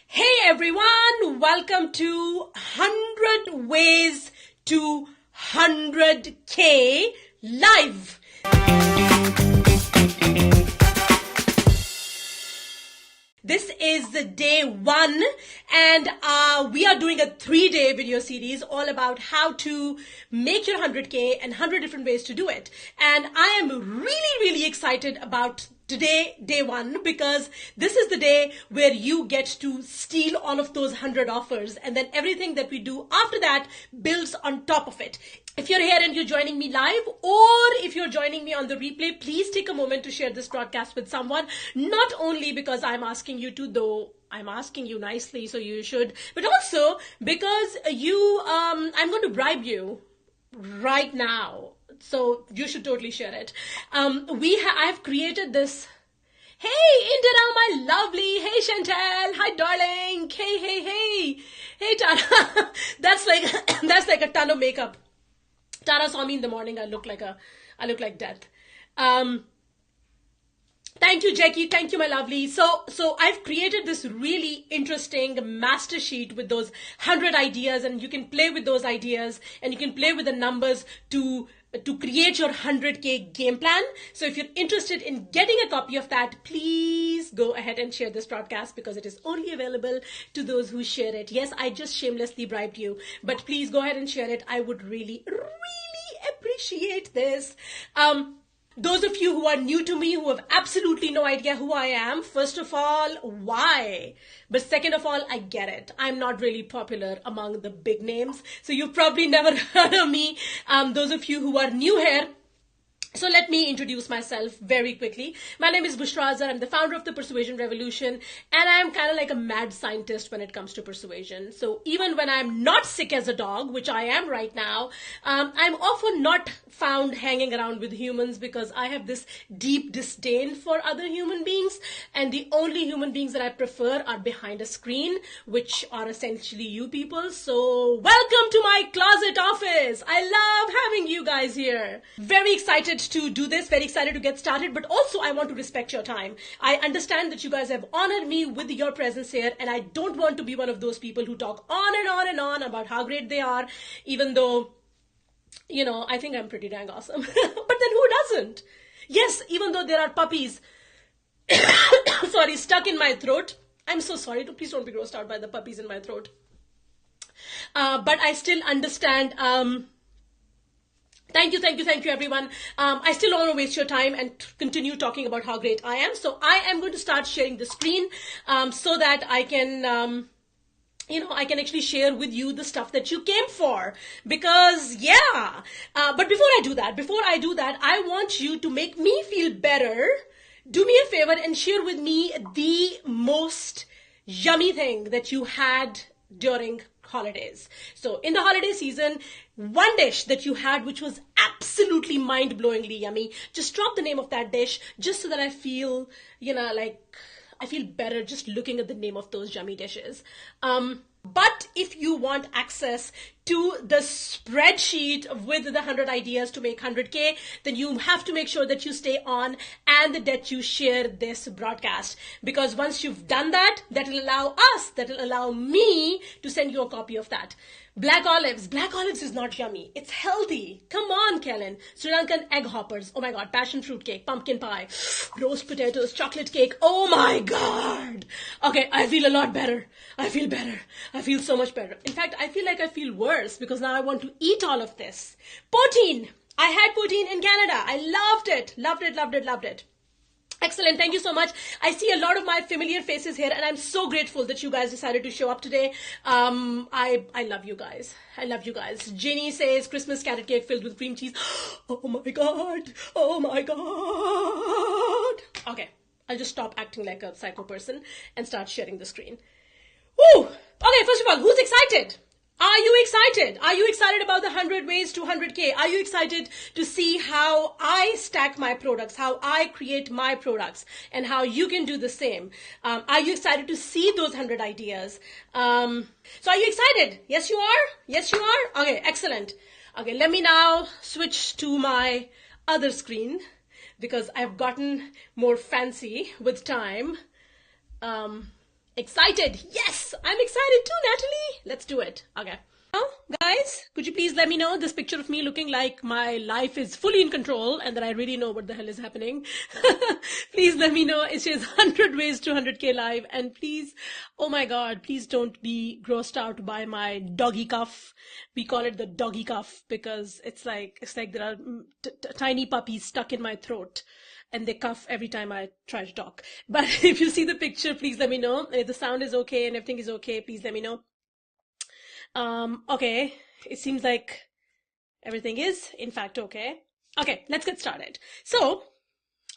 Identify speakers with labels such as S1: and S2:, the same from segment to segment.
S1: Hey everyone, welcome to 100 Ways to 100K Live. This is the day one, and we are doing a 3-day video series all about how to make your 100K and 100 different ways to do it. And I am really excited about today, day one, because this is the day where you get to steal all of those 100 offers, and then everything that we do after that builds on top of it. If you're here and you're joining me live, or if you're joining me on the replay, please take a moment to share this broadcast with someone, not only because I'm asking you to, though I'm asking you nicely, so you should, but also because I'm going to bribe you right now. So you should totally share it. I've created this. Hey, Indira, my lovely. Hey, Chantal. Hi, darling. Hey, Tara. That's like a ton of makeup. Tara saw me in the morning. I look like death. Thank you, Jackie. Thank you, my lovely. So I've created this really interesting master sheet with those 100 ideas, and you can play with those ideas and you can play with the numbers to create your 100K game plan. So if you're interested in getting a copy of that, please go ahead and share this broadcast, because it is only available to those who share it. Yes, I just shamelessly bribed you, but please go ahead and share it. I would really appreciate this. Those of you who are new to me, who have absolutely no idea who I am, first of all, why? But second of all, I get it. I'm not really popular among the big names, so you've probably never heard of me. Those of you who are new here, so let me introduce myself very quickly. My name is Bushra Azhar. I'm the founder of the Persuasion Revolution, and I'm kind of like a mad scientist when it comes to persuasion. So even when I'm not sick as a dog, which I am right now, I'm often not found hanging around with humans, because I have this deep disdain for other human beings, and the only human beings that I prefer are behind a screen, which are essentially you people. So welcome to my closet office. I love having you guys here. Very excited to do this, very excited to get started, but also I want to respect your time. I understand that you guys have honored me with your presence here, and I don't want to be one of those people who talk on and on and on about how great they are, even though, you know, I think I'm pretty dang awesome. But then who doesn't? Yes, even though there are puppies, stuck in my throat. I'm so sorry. Please don't be grossed out by the puppies in my throat. But I still understand. Thank you, everyone. I still don't want to waste your time and continue talking about how great I am. So I am going to start sharing the screen so that I can, I can actually share with you the stuff that you came for. Because, yeah. But before I do that, I want you to make me feel better. Do me a favor and share with me the most yummy thing that you had during holidays. So in the holiday season, one dish that you had which was absolutely mind-blowingly yummy, just drop the name of that dish, just so that I feel, I feel better just looking at the name of those yummy dishes. But if you want access to the spreadsheet with the 100 ideas to make 100K, then you have to make sure that you stay on and that you share this broadcast. Because once you've done that, that'll allow me to send you a copy of that. Black olives is not yummy. It's healthy. Come on, Kellen. Sri Lankan egg hoppers. Oh my God. Passion fruit cake, pumpkin pie, roast potatoes, chocolate cake. Oh my God. Okay. I feel a lot better. I feel better. I feel so much better. In fact, I feel like I feel worse, because now I want to eat all of this. Poutine. I had poutine in Canada. I loved it. Loved it. Excellent. Thank you so much. I see a lot of my familiar faces here, and I'm so grateful that you guys decided to show up today. I love you guys. I love you guys. Jenny says Christmas carrot cake filled with cream cheese. Oh my God. Okay. I'll just stop acting like a psycho person and start sharing the screen. Woo! Okay, first of all, who's excited? Are you excited? Are you excited about the 100 ways to 100K? Are you excited to see how I stack my products, how I create my products, and how you can do the same? Are you excited to see those 100 ideas? So are you excited? Yes, you are? Yes, you are? Okay, excellent. Okay, let me now switch to my other screen, because I've gotten more fancy with time. Excited? Yes, I'm excited too, Natalie. Let's do it. Okay. Now, guys, could you please let me know this picture of me looking like my life is fully in control and that I really know what the hell is happening? Please let me know. It says 100 ways to 100K live. And please, oh my God, please don't be grossed out by my doggy cuff. We call it the doggy cuff because it's like there are tiny puppies stuck in my throat. And they cough every time I try to talk. But if you see the picture, please let me know. If the sound is okay and everything is okay, please let me know. Okay, it seems like everything is, in fact, okay. Okay, let's get started. So,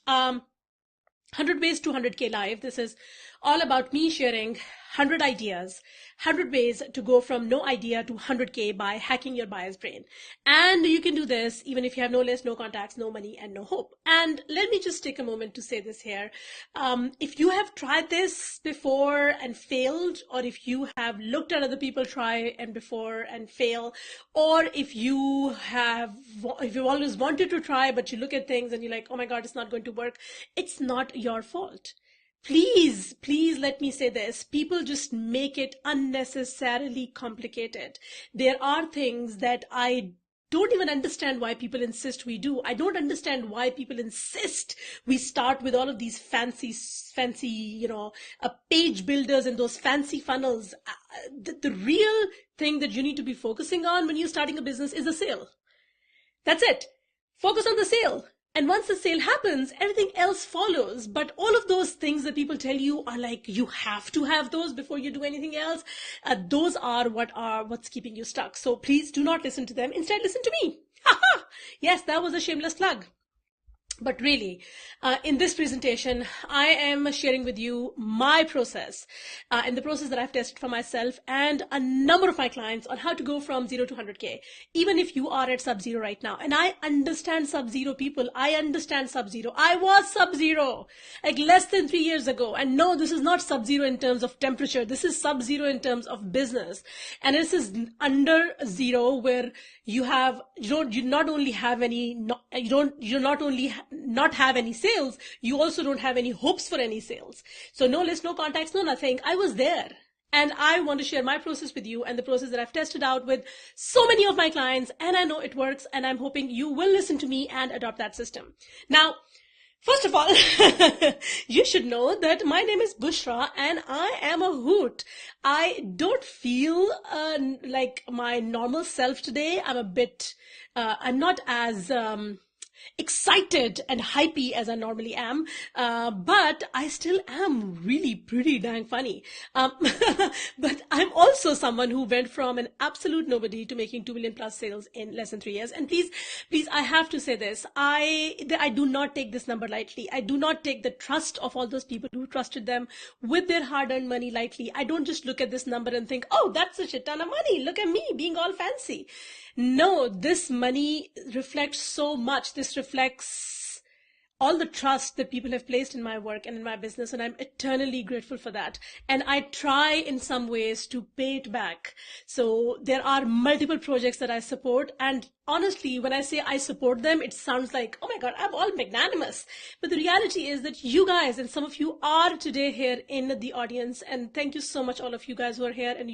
S1: 100 ways to 100K live. This is all about me sharing 100 ideas, 100 ways to go from no idea to 100K by hacking your buyer's brain. And you can do this even if you have no list, no contacts, no money, and no hope. And let me just take a moment to say this here. If you have tried this before and failed, or if you have looked at other people try and before and fail, or if you've always wanted to try, but you look at things and you're like, oh my God, it's not going to work. It's not your fault. Please let me say this. People just make it unnecessarily complicated. There are things that I don't even understand why people insist we do. I don't understand why people insist we start with all of these fancy, page builders and those fancy funnels. The real thing that you need to be focusing on when you're starting a business is a sale. That's it. Focus on the sale. And once the sale happens, everything else follows. But all of those things that people tell you are like, you have to have those before you do anything else. Those are what's keeping you stuck. So please do not listen to them. Instead, listen to me. Yes, that was a shameless plug. But really, in this presentation, I am sharing with you my process and the process that I've tested for myself and a number of my clients on how to go from 0 to 100K, even if you are at sub-zero right now. And I understand sub-zero people. I understand sub-zero. I was sub-zero like less than 3 years ago. And no, this is not sub-zero in terms of temperature. This is sub-zero in terms of business. And this is under zero where you not only have any sales, you also don't have any hopes for any sales. So no list, no contacts, no nothing. I was there. And I want to share my process with you and the process that I've tested out with so many of my clients. And I know it works. And I'm hoping you will listen to me and adopt that system. Now, first of all, you should know that my name is Bushra and I am a hoot. I don't feel like my normal self today. I'm not as excited and hypey as I normally am, but I still am really pretty dang funny. But I'm also someone who went from an absolute nobody to making 2 million plus sales in less than 3 years. And please, I have to say this. I do not take this number lightly. I do not take the trust of all those people who trusted them with their hard-earned money lightly. I don't just look at this number and think, oh, that's a shit ton of money. Look at me being all fancy. No, this money reflects so much. This reflects all the trust that people have placed in my work and in my business, and I'm eternally grateful for that. And I try in some ways to pay it back. So there are multiple projects that I support, and honestly, when I say I support them, it sounds like, oh my God, I'm all magnanimous. But the reality is that you guys, and some of you are today here in the audience, and thank you so much, all of you guys who are here, and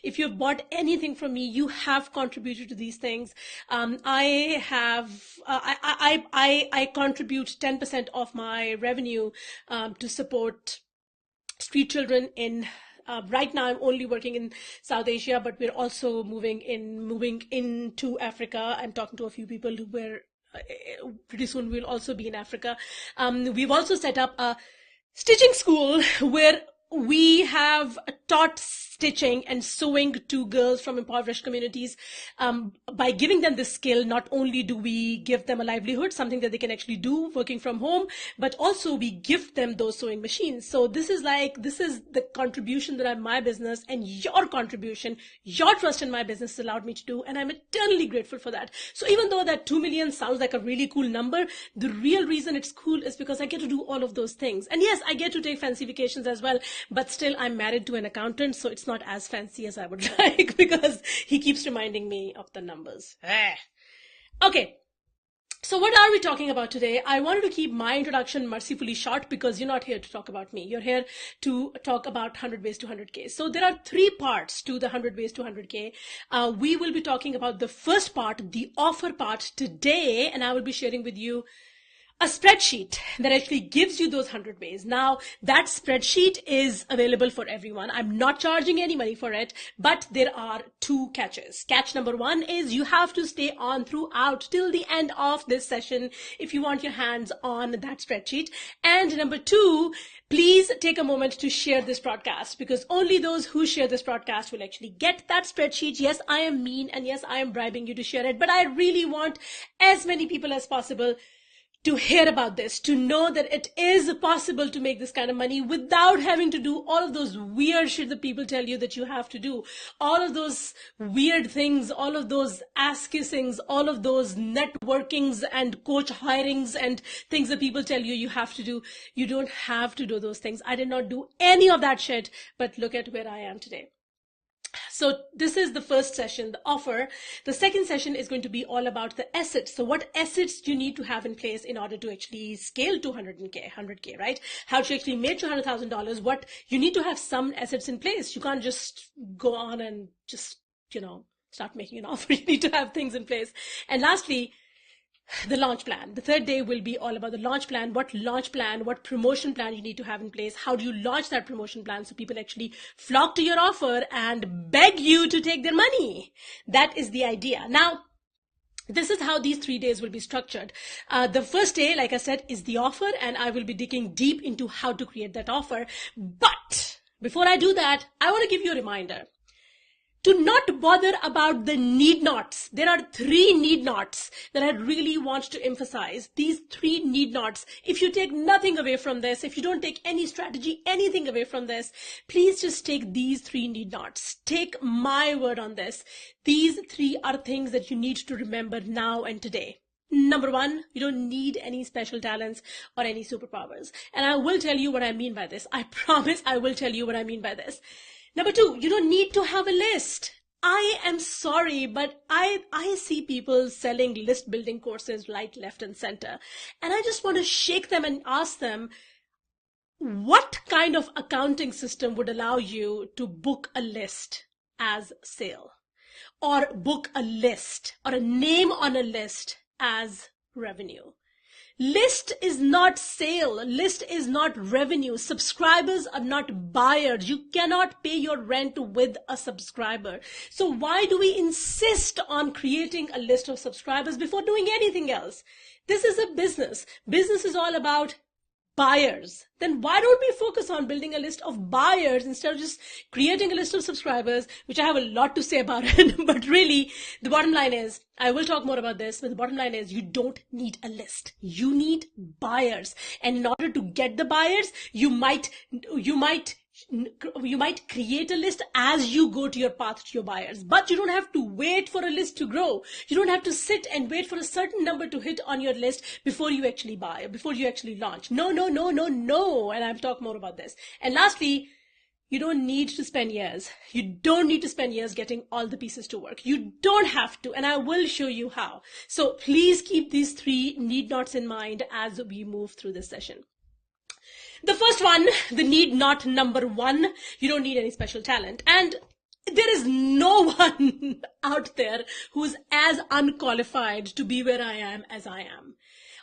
S1: if you've bought anything from me, you have contributed to these things. I contribute 10% of my revenue to support street children in right now I'm only working in South Asia, but we're also moving into Africa. I'm talking to a few people who were pretty soon we'll also be in Africa. We've also set up a stitching school where we have taught stitching and sewing to girls from impoverished communities. By giving them this skill, not only do we give them a livelihood, something that they can actually do working from home, but also we gift them those sewing machines. So this is the contribution that my business and your contribution, your trust in my business has allowed me to do. And I'm eternally grateful for that. So even though that 2 million sounds like a really cool number, the real reason it's cool is because I get to do all of those things. And yes, I get to take fancy vacations as well, but still I'm married to an accountant, so it's not as fancy as I would like because he keeps reminding me of the numbers. Okay. So what are we talking about today? I wanted to keep my introduction mercifully short because you're not here to talk about me. You're here to talk about 100 ways to 100K. So there are 3 parts to the 100 ways to 100K. We will be talking about the first part, the offer part today, and I will be sharing with you a spreadsheet that actually gives you those 100 ways. Now, that spreadsheet is available for everyone. I'm not charging any money for it, but there are 2 catches. Catch number 1 is you have to stay on throughout till the end of this session if you want your hands on that spreadsheet. And number 2, please take a moment to share this broadcast, because only those who share this broadcast will actually get that spreadsheet. Yes, I am mean, and yes, I am bribing you to share it, but I really want as many people as possible to hear about this, to know that it is possible to make this kind of money without having to do all of those weird shit that people tell you that you have to do. All of those weird things, all of those ass kissings, all of those networkings and coach hirings and things that people tell you you have to do. You don't have to do those things. I did not do any of that shit, but look at where I am today. So this is the first session, the offer. The second session is going to be all about the assets. So what assets do you need to have in place in order to actually scale to 100K, right? How to actually make $200,000. What you need to have some assets in place. You can't just go on and just, start making an offer. You need to have things in place. And lastly, the launch plan. The third day will be all about the launch plan, what promotion plan you need to have in place. How do you launch that promotion plan so people actually flock to your offer and beg you to take their money? That is the idea. Now, this is how these 3 days will be structured. The first day, like I said, is the offer, and I will be digging deep into how to create that offer. But before I do that, I want to give you a reminder to not bother about the need nots. There are 3 need nots that I really want to emphasize. These 3 need nots, if you take nothing away from this, if you don't take any strategy, anything away from this, please just take these 3 need nots. Take my word on this. These 3 are things that you need to remember now and today. Number 1, you don't need any special talents or any superpowers. And I will tell you what I mean by this. I promise I will tell you what I mean by this. Number 2, you don't need to have a list. I am sorry, but I see people selling list building courses right, left, and center. And I just want to shake them and ask them, what kind of accounting system would allow you to book a list as sale? Or book a list or a name on a list as revenue? List is not sale. List is not revenue. Subscribers are not buyers. You cannot pay your rent with a subscriber. So why do we insist on creating a list of subscribers before doing anything else? This is a business. Business is all about buyers. Then why don't we focus on building a list of buyers instead of just creating a list of subscribers, which I have a lot to say about it. But really, the bottom line is, I will talk more about this, but the bottom line is you don't need a list. You need buyers. And in order to get the buyers, you might create a list as you go to your path to your buyers, but you don't have to wait for a list to grow. You don't have to sit and wait for a certain number to hit on your list before you actually buy, before you actually launch. No. And I'll talk more about this. And lastly, you don't need to spend years. You don't need to spend years getting all the pieces to work. You don't have to, and I will show you how. So please keep these 3 need nots in mind as we move through this session. The first one, the need not number 1, you don't need any special talent. And there is no one out there who's as unqualified to be where I am as I am.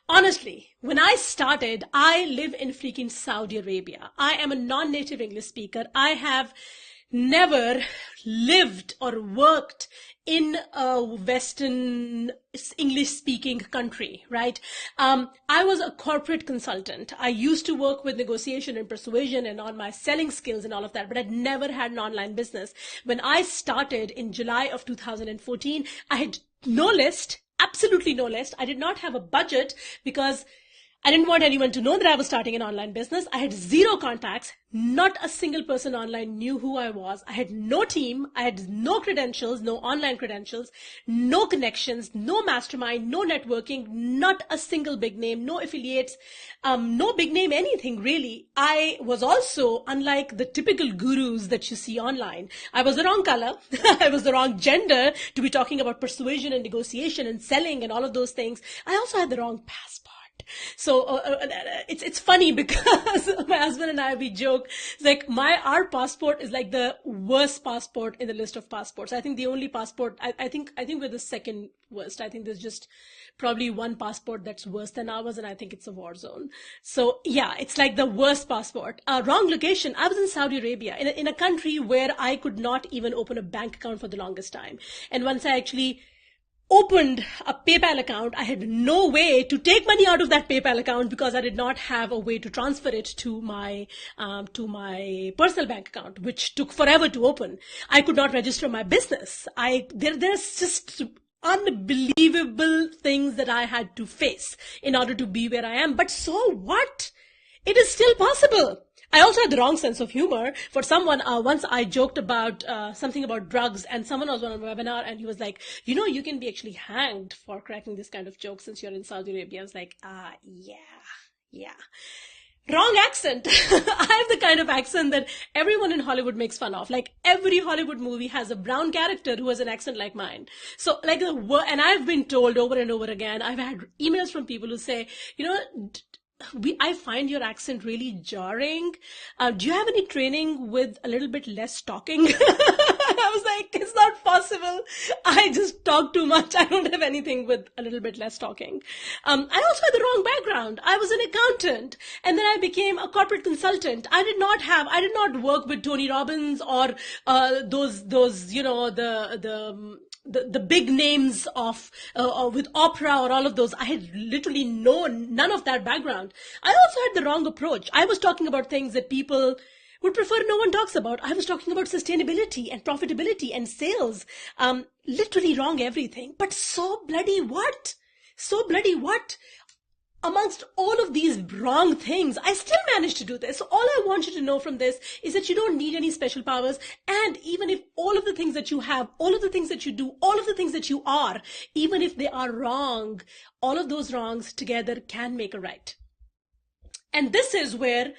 S1: Honestly, when I started, I live in freaking Saudi Arabia. I am a non-native English speaker. I have never lived or worked in a Western English-speaking country, right? I was a corporate consultant. I used to work with negotiation and persuasion and on my selling skills and all of that, but I'd never had an online business. When I started in July of 2014, I had no list, absolutely no list. I did not have a budget because I didn't want anyone to know that I was starting an online business. I had zero contacts. Not a single person online knew who I was. I had no team. I had no credentials, no online credentials, no connections, no mastermind, no networking, not a single big name, no affiliates, no big name, anything really. I was also, unlike the typical gurus that you see online, I was the wrong color. I was the wrong gender to be talking about persuasion and negotiation and selling and all of those things. I also had the wrong passport. So it's funny because my husband and I, we joke, it's like our passport is like the worst passport in the list of passports. I think the only passport, I think we're the second worst. I think there's just probably one passport that's worse than ours, and I think it's a war zone. So yeah, it's like the worst passport. Wrong location. I was in Saudi Arabia, in a country where I could not even open a bank account for the longest time. And once I actually opened a PayPal account, I had no way to take money out of that PayPal account because I did not have a way to transfer it to my personal bank account, which took forever to open. I could not register my business. There's just unbelievable things that I had to face in order to be where I am. But so what? It is still possible. I also had the wrong sense of humor. For someone, once I joked about something about drugs, and someone was on a webinar and he was like, you can be actually hanged for cracking this kind of joke since you're in Saudi Arabia. I was like, yeah. Wrong accent. I have the kind of accent that everyone in Hollywood makes fun of. Like every Hollywood movie has a brown character who has an accent like mine. So and I've been told over and over again, I've had emails from people who say, I find your accent really jarring. Do you have any training with a little bit less talking? I was like, it's not possible. I just talk too much. I don't have anything with a little bit less talking. I also had the wrong background. I was an accountant and then I became a corporate consultant. I did not work with Tony Robbins or those the big names of with Oprah or all of those. I had literally none of that background. I also had the wrong approach. I was talking about things that people would prefer no one talks about. I was talking about sustainability and profitability and sales. Literally wrong everything. But so bloody what? Amongst all of these wrong things, I still managed to do this. So all I want you to know from this is that you don't need any special powers. And even if all of the things that you have, all of the things that you do, all of the things that you are, even if they are wrong, all of those wrongs together can make a right. And this is where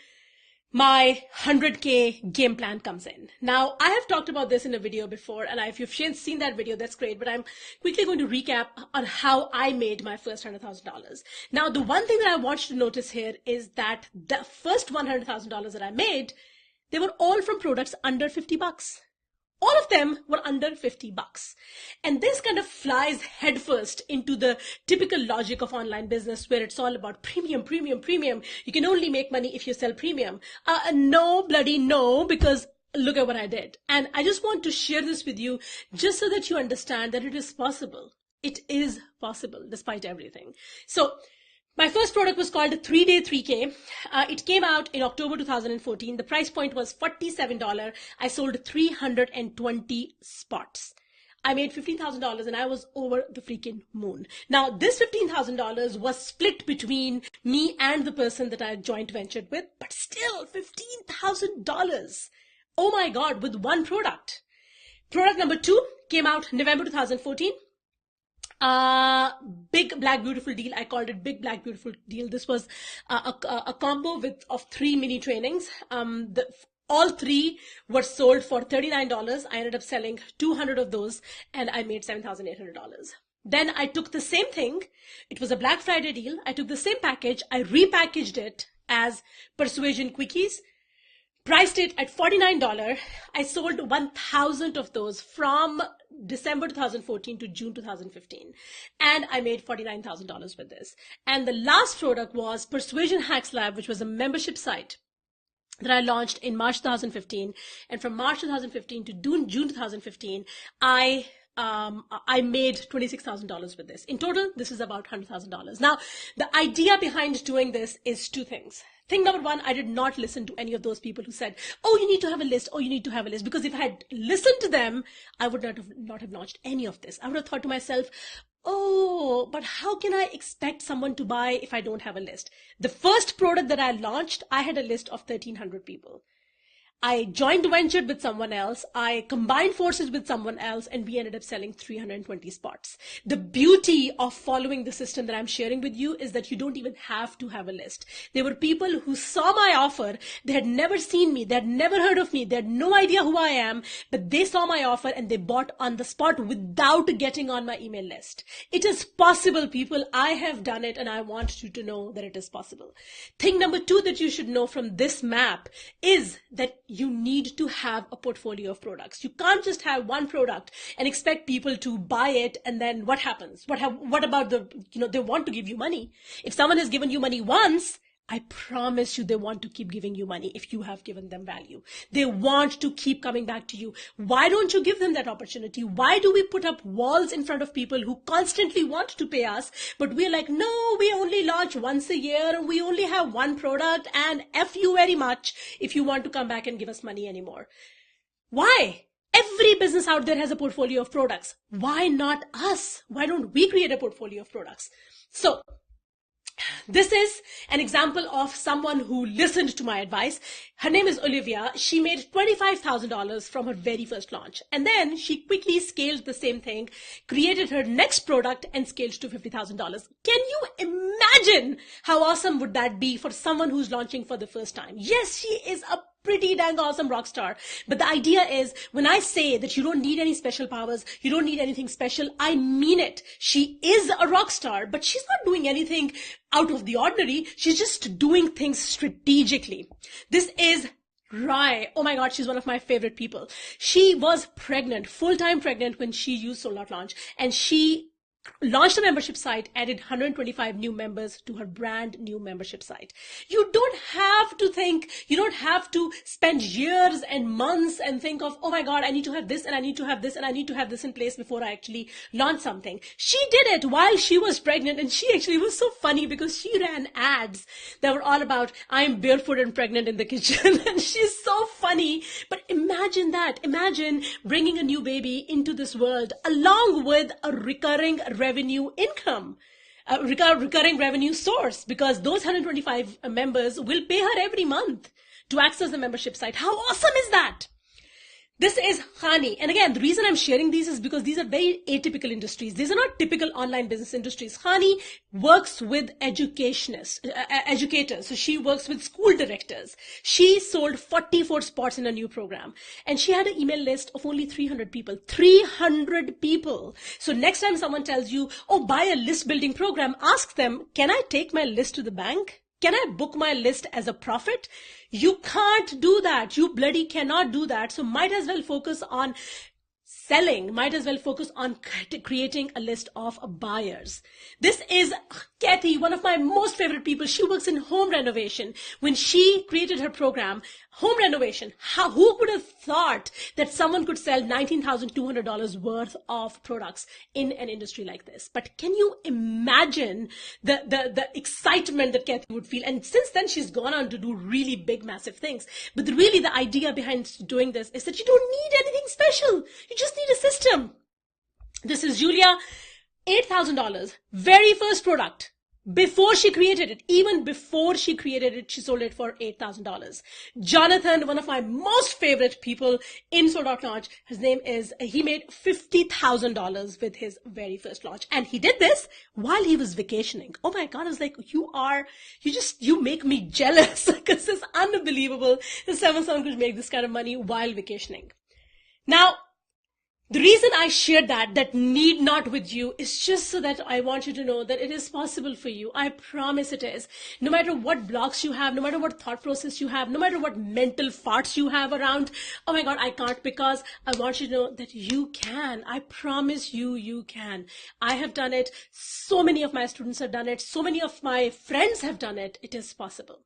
S1: my 100K game plan comes in. Now, I have talked about this in a video before, and if you've seen that video, that's great, but I'm quickly going to recap on how I made my first $100,000. Now, the one thing that I want you to notice here is that the first $100,000 that I made, they were all from products under 50 bucks. All of them were under 50 bucks. And this kind of flies headfirst into the typical logic of online business where it's all about premium. You can only make money if you sell premium. No, bloody no, because look at what I did. And I just want to share this with you just so that you understand that it is possible. It is possible despite everything. So my first product was called 3-Day 3K. It came out in October 2014. The price point was $47. I sold 320 spots. I made $15,000 and I was over the freaking moon. Now, this $15,000 was split between me and the person that I joint ventured with, but still $15,000. Oh my God, with one product. Product number 2 came out November 2014. Big Black Beautiful deal. I called it Big Black Beautiful deal. This was a combo of 3 mini trainings. All 3 were sold for $39. I ended up selling 200 of those and I made $7,800. Then I took the same thing. It was a Black Friday deal. I took the same package. I repackaged it as Persuasion Quickies. Priced it at $49. I sold 1,000 of those from December 2014 to June 2015. And I made $49,000 with this. And the last product was Persuasion Hacks Lab, which was a membership site that I launched in March 2015. And from March 2015 to June 2015, I made $26,000 with this. In total, this is about $100,000. Now, the idea behind doing this is 2 things. Thing number 1, I did not listen to any of those people who said, oh, you need to have a list. Oh, you need to have a list. Because if I had listened to them, I would not have launched any of this. I would have thought to myself, oh, but how can I expect someone to buy if I don't have a list? The first product that I launched, I had a list of 1,300 people. I joint ventured with someone else. I combined forces with someone else, and we ended up selling 320 spots. The beauty of following the system that I'm sharing with you is that you don't even have to have a list. There were people who saw my offer. They had never seen me. They had never heard of me. They had no idea who I am, but they saw my offer and they bought on the spot without getting on my email list. It is possible, people. I have done it, and I want you to know that it is possible. Thing number 2 that you should know from this map is that you need to have a portfolio of products. You can't just have one product and expect people to buy it, and then what happens? What about they want to give you money. If someone has given you money once, I promise you they want to keep giving you money if you have given them value. They want to keep coming back to you. Why don't you give them that opportunity? Why do we put up walls in front of people who constantly want to pay us, but we're like, no, we only launch once a year, we only have one product, and F you very much if you want to come back and give us money anymore. Why? Every business out there has a portfolio of products. Why not us? Why don't we create a portfolio of products? So, this is an example of someone who listened to my advice. Her name is Olivia. She made $25,000 from her very first launch. And then she quickly scaled the same thing, created her next product, and scaled to $50,000. Can you imagine how awesome would that be for someone who's launching for the first time? Yes, she is a pretty dang awesome rock star. But the idea is, when I say that you don't need any special powers, you don't need anything special, I mean it. She is a rock star, but she's not doing anything out of the ordinary. She's just doing things strategically. This is Rai. Oh my God, she's one of my favorite people. She was pregnant, full-time pregnant when she used Sold Out Launch, and she launched a membership site, added 125 new members to her brand new membership site. You don't have to spend years and months and think of, oh my God, I need to have this and I need to have this and I need to have this in place before I actually launch something. She did it while she was pregnant, and she actually was so funny because she ran ads that were all about, I'm barefoot and pregnant in the kitchen. And she's so funny. But imagine that. Imagine bringing a new baby into this world along with a recurring revenue income, recurring revenue source, because those 125 members will pay her every month to access the membership site. How awesome is that? This is Hani. And again, the reason I'm sharing these is because these are very atypical industries. These are not typical online business industries. Hani works with educators. So she works with school directors. She sold 44 spots in a new program. And she had an email list of only 300 people. 300 people. So next time someone tells you, oh, buy a list building program, ask them, can I take my list to the bank? Can I book my list as a profit? You can't do that. You bloody cannot do that. So might as well focus on selling, might as well focus on creating a list of buyers. This is Kathy, one of my most favorite people. She works in home renovation. When she created her program, home renovation, who could have thought that someone could sell $19,200 worth of products in an industry like this? But can you imagine the excitement that Kathy would feel? And since then, she's gone on to do really big, massive things. But really, the idea behind doing this is that you don't need anything special. You just need a system. This is Julia, $8,000, very first product. Before she created it, even before she created it, she sold it for $8,000. Jonathan, one of my most favorite people in Sold Out Launch, he made $50,000 with his very first launch. And he did this while he was vacationing. Oh my God, I was like, you make me jealous, because it's unbelievable that someone could make this kind of money while vacationing. Now, the reason I shared that need not with you, is just so that I want you to know that it is possible for you. I promise it is. No matter what blocks you have, no matter what thought process you have, no matter what mental farts you have around, oh my God, I can't, because I want you to know that you can. I promise you, you can. I have done it. So many of my students have done it. So many of my friends have done it. It is possible.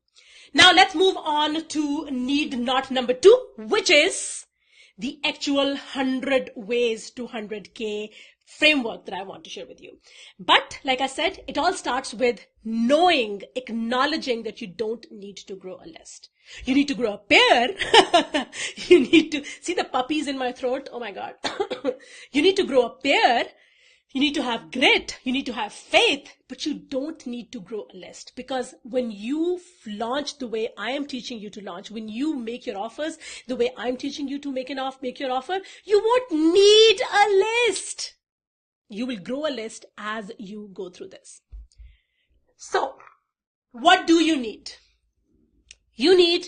S1: Now let's move on to need not number 2, which is the actual 100 ways to 100K framework that I want to share with you. But like I said, it all starts with knowing, acknowledging that you don't need to grow a list. You need to grow a pair. You need to see the puppies in my throat. Oh my God. You need to grow a pair You need to have grit, you need to have faith, but you don't need to grow a list. Because when you launch the way I am teaching you to launch, when you make your offers the way I'm teaching you to make your offer, you won't need a list. You will grow a list as you go through this. So, what do you need? You need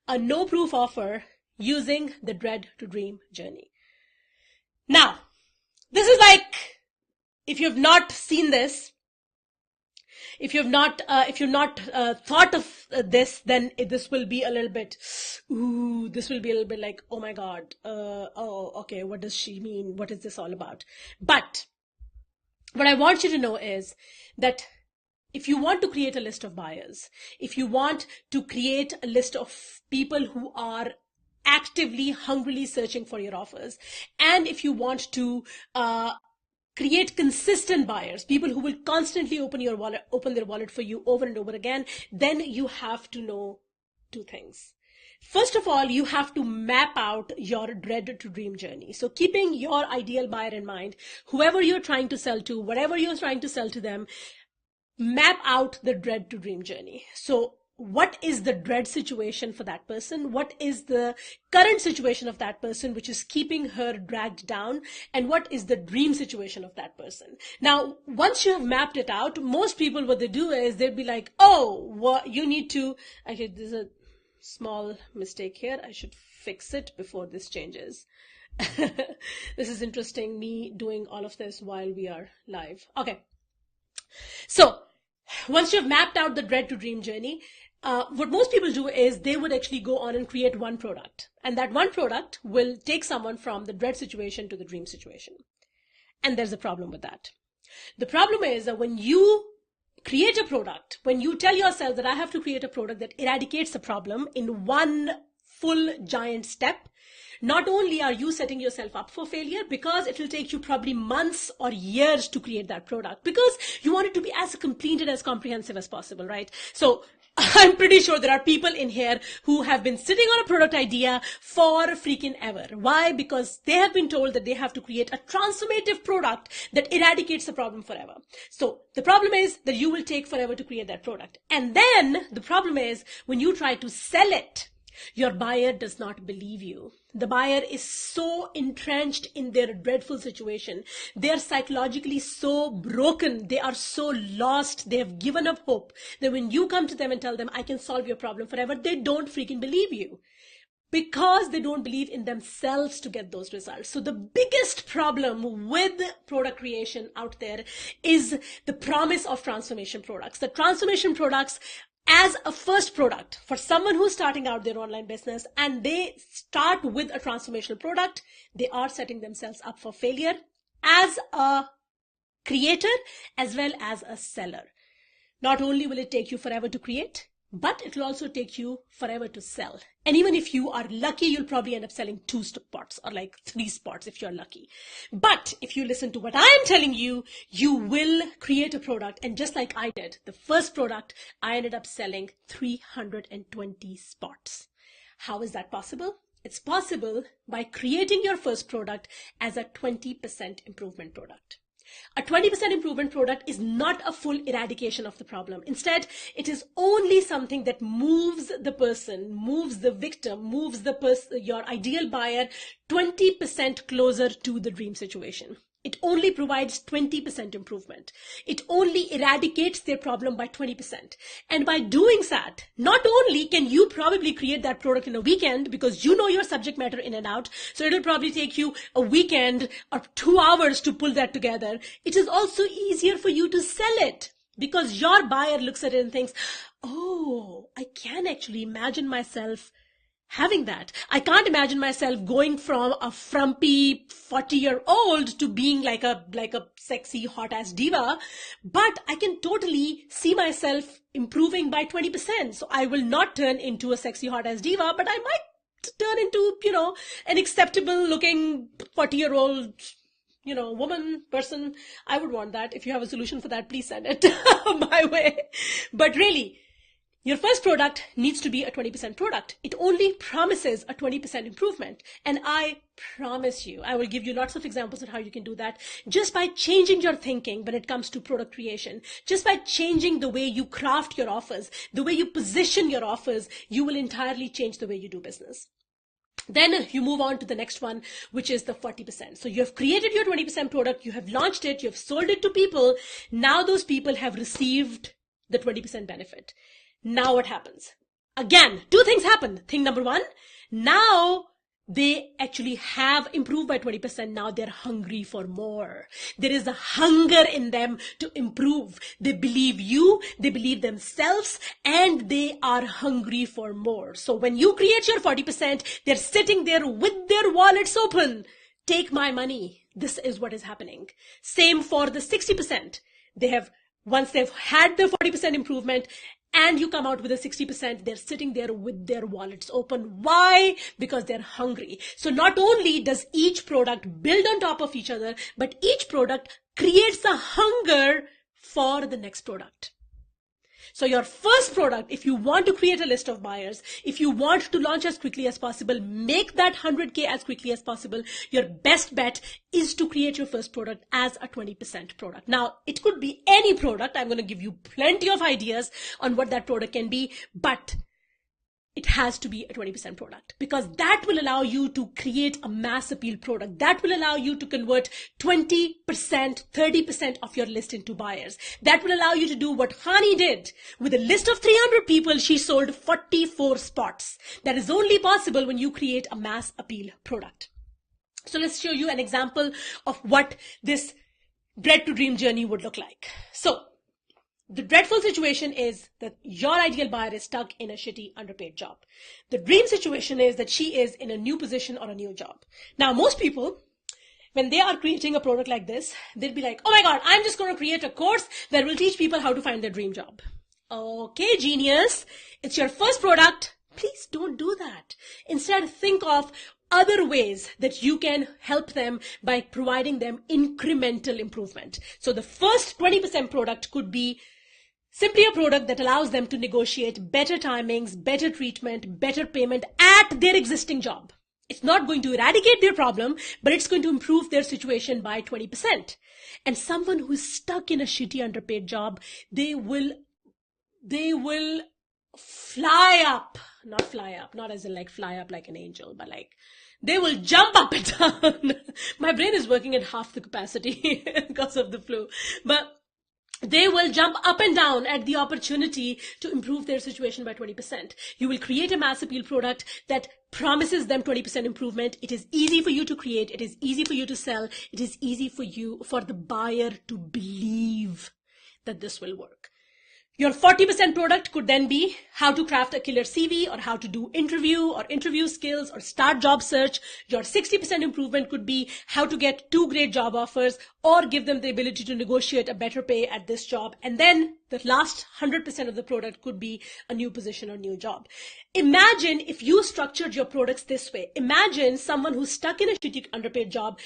S1: a no proof offer using the dread to dream journey. Now, this is like, if you've not seen this, if you've not thought of this, then this will be a little bit, like, oh my God, okay, what does she mean? What is this all about? But what I want you to know is that if you want to create a list of buyers, if you want to create a list of people who are actively, hungrily searching for your offers, and if you want to create consistent buyers, people who will constantly open their wallet for you over and over again, then you have to know two things. First of all, you have to map out your dread to dream journey. So keeping your ideal buyer in mind, whoever you're trying to sell to, whatever you're trying to sell to them, map out the dread to dream journey. So what is the dread situation for that person? What is the current situation of that person which is keeping her dragged down? And what is the dream situation of that person? Now, once you have mapped it out, most people, what they do is they'll be like, oh, what you need to, actually, there's a small mistake here. I should fix it before this changes. This is interesting, me doing all of this while we are live. Okay. So once you've mapped out the dread to dream journey, what most people do is they would actually go on and create one product. And that one product will take someone from the dread situation to the dream situation. And there's a problem with that. The problem is that when you create a product, when you tell yourself that I have to create a product that eradicates the problem in one full giant step, not only are you setting yourself up for failure, because it will take you probably months or years to create that product, because you want it to be as complete and as comprehensive as possible, right? So I'm pretty sure there are people in here who have been sitting on a product idea for freaking ever. Why? Because they have been told that they have to create a transformative product that eradicates the problem forever. So the problem is that you will take forever to create that product. And then the problem is when you try to sell it, your buyer does not believe you. The buyer is so entrenched in their dreadful situation. They are psychologically so broken. They are so lost. They have given up hope that when you come to them and tell them, I can solve your problem forever, they don't freaking believe you, because they don't believe in themselves to get those results. So the biggest problem with product creation out there is the promise of transformation products. The transformation products as a first product for someone who's starting out their online business and they start with a transformational product, they are setting themselves up for failure as a creator as well as a seller. Not only will it take you forever to create, but it will also take you forever to sell. And even if you are lucky, you'll probably end up selling 2 spots or like 3 spots if you're lucky. But if you listen to what I am telling you, you will create a product. And just like I did, the first product, I ended up selling 320 spots. How is that possible? It's possible by creating your first product as a 20% improvement product. A 20% improvement product is not a full eradication of the problem. Instead, it is only something that moves the person, moves the victim, moves your ideal buyer 20% closer to the dream situation. It only provides 20% improvement. It only eradicates their problem by 20%. And by doing that, not only can you probably create that product in a weekend because you know your subject matter in and out, so it'll probably take you a weekend or 2 hours to pull that together. It is also easier for you to sell it because your buyer looks at it and thinks, oh, I can actually imagine myself having that. I can't imagine myself going from a frumpy 40-year-old to being like a sexy hot ass diva, but I can totally see myself improving by 20%. So I will not turn into a sexy hot ass diva, but I might turn into, an acceptable looking 40-year-old, woman, person. I would want that. If you have a solution for that, please send it my way. But really, Your first product needs to be a 20% product. It only promises a 20% improvement. And I promise you, I will give you lots of examples of how you can do that just by changing your thinking when it comes to product creation. Just by changing the way you craft your offers, the way you position your offers, you will entirely change the way you do business. Then you move on to the next one, which is the 40%. So you have created your 20% product, you have launched it, you have sold it to people. Now those people have received the 20% benefit. Now what happens? Again, two things happen. Thing number one, now they actually have improved by 20%. Now they're hungry for more. There is a hunger in them to improve. They believe you, they believe themselves, and they are hungry for more. So when you create your 40%, they're sitting there with their wallets open. Take my money. This is what is happening. Same for the 60%. Once they've had the 40% improvement, and you come out with a 60%, they're sitting there with their wallets open. Why? Because they're hungry. So not only does each product build on top of each other, but each product creates a hunger for the next product. So your first product, if you want to create a list of buyers, if you want to launch as quickly as possible, make that 100K as quickly as possible, your best bet is to create your first product as a 20% product. Now, it could be any product. I'm going to give you plenty of ideas on what that product can be, but it has to be a 20% product because that will allow you to create a mass appeal product. That will allow you to convert 20%, 30% of your list into buyers. That will allow you to do what Hani did. With a list of 300 people, she sold 44 spots. That is only possible when you create a mass appeal product. So let's show you an example of what this bread to dream journey would look like. So the dreadful situation is that your ideal buyer is stuck in a shitty, underpaid job. The dream situation is that she is in a new position or a new job. Now, most people, when they are creating a product like this, they'll be like, oh my God, I'm just going to create a course that will teach people how to find their dream job. Okay, genius. It's your first product. Please don't do that. Instead, think of other ways that you can help them by providing them incremental improvement. So the first 20% product could be simply a product that allows them to negotiate better timings, better treatment, better payment at their existing job. It's not going to eradicate their problem, but it's going to improve their situation by 20%. And someone who's stuck in a shitty underpaid job, they will fly up, not as in like fly up like an angel, but like they will jump up and down. My brain is working at half the capacity because of the flu, but they will jump up and down at the opportunity to improve their situation by 20%. You will create a mass appeal product that promises them 20% improvement. It is easy for you to create. It is easy for you to sell. It is easy for the buyer to believe that this will work. Your 40% product could then be how to craft a killer CV or how to do interview skills or start job search. Your 60% improvement could be how to get 2 great job offers or give them the ability to negotiate a better pay at this job. And then the last 100% of the product could be a new position or new job. Imagine if you structured your products this way. Imagine someone who's stuck in a shitty underpaid job.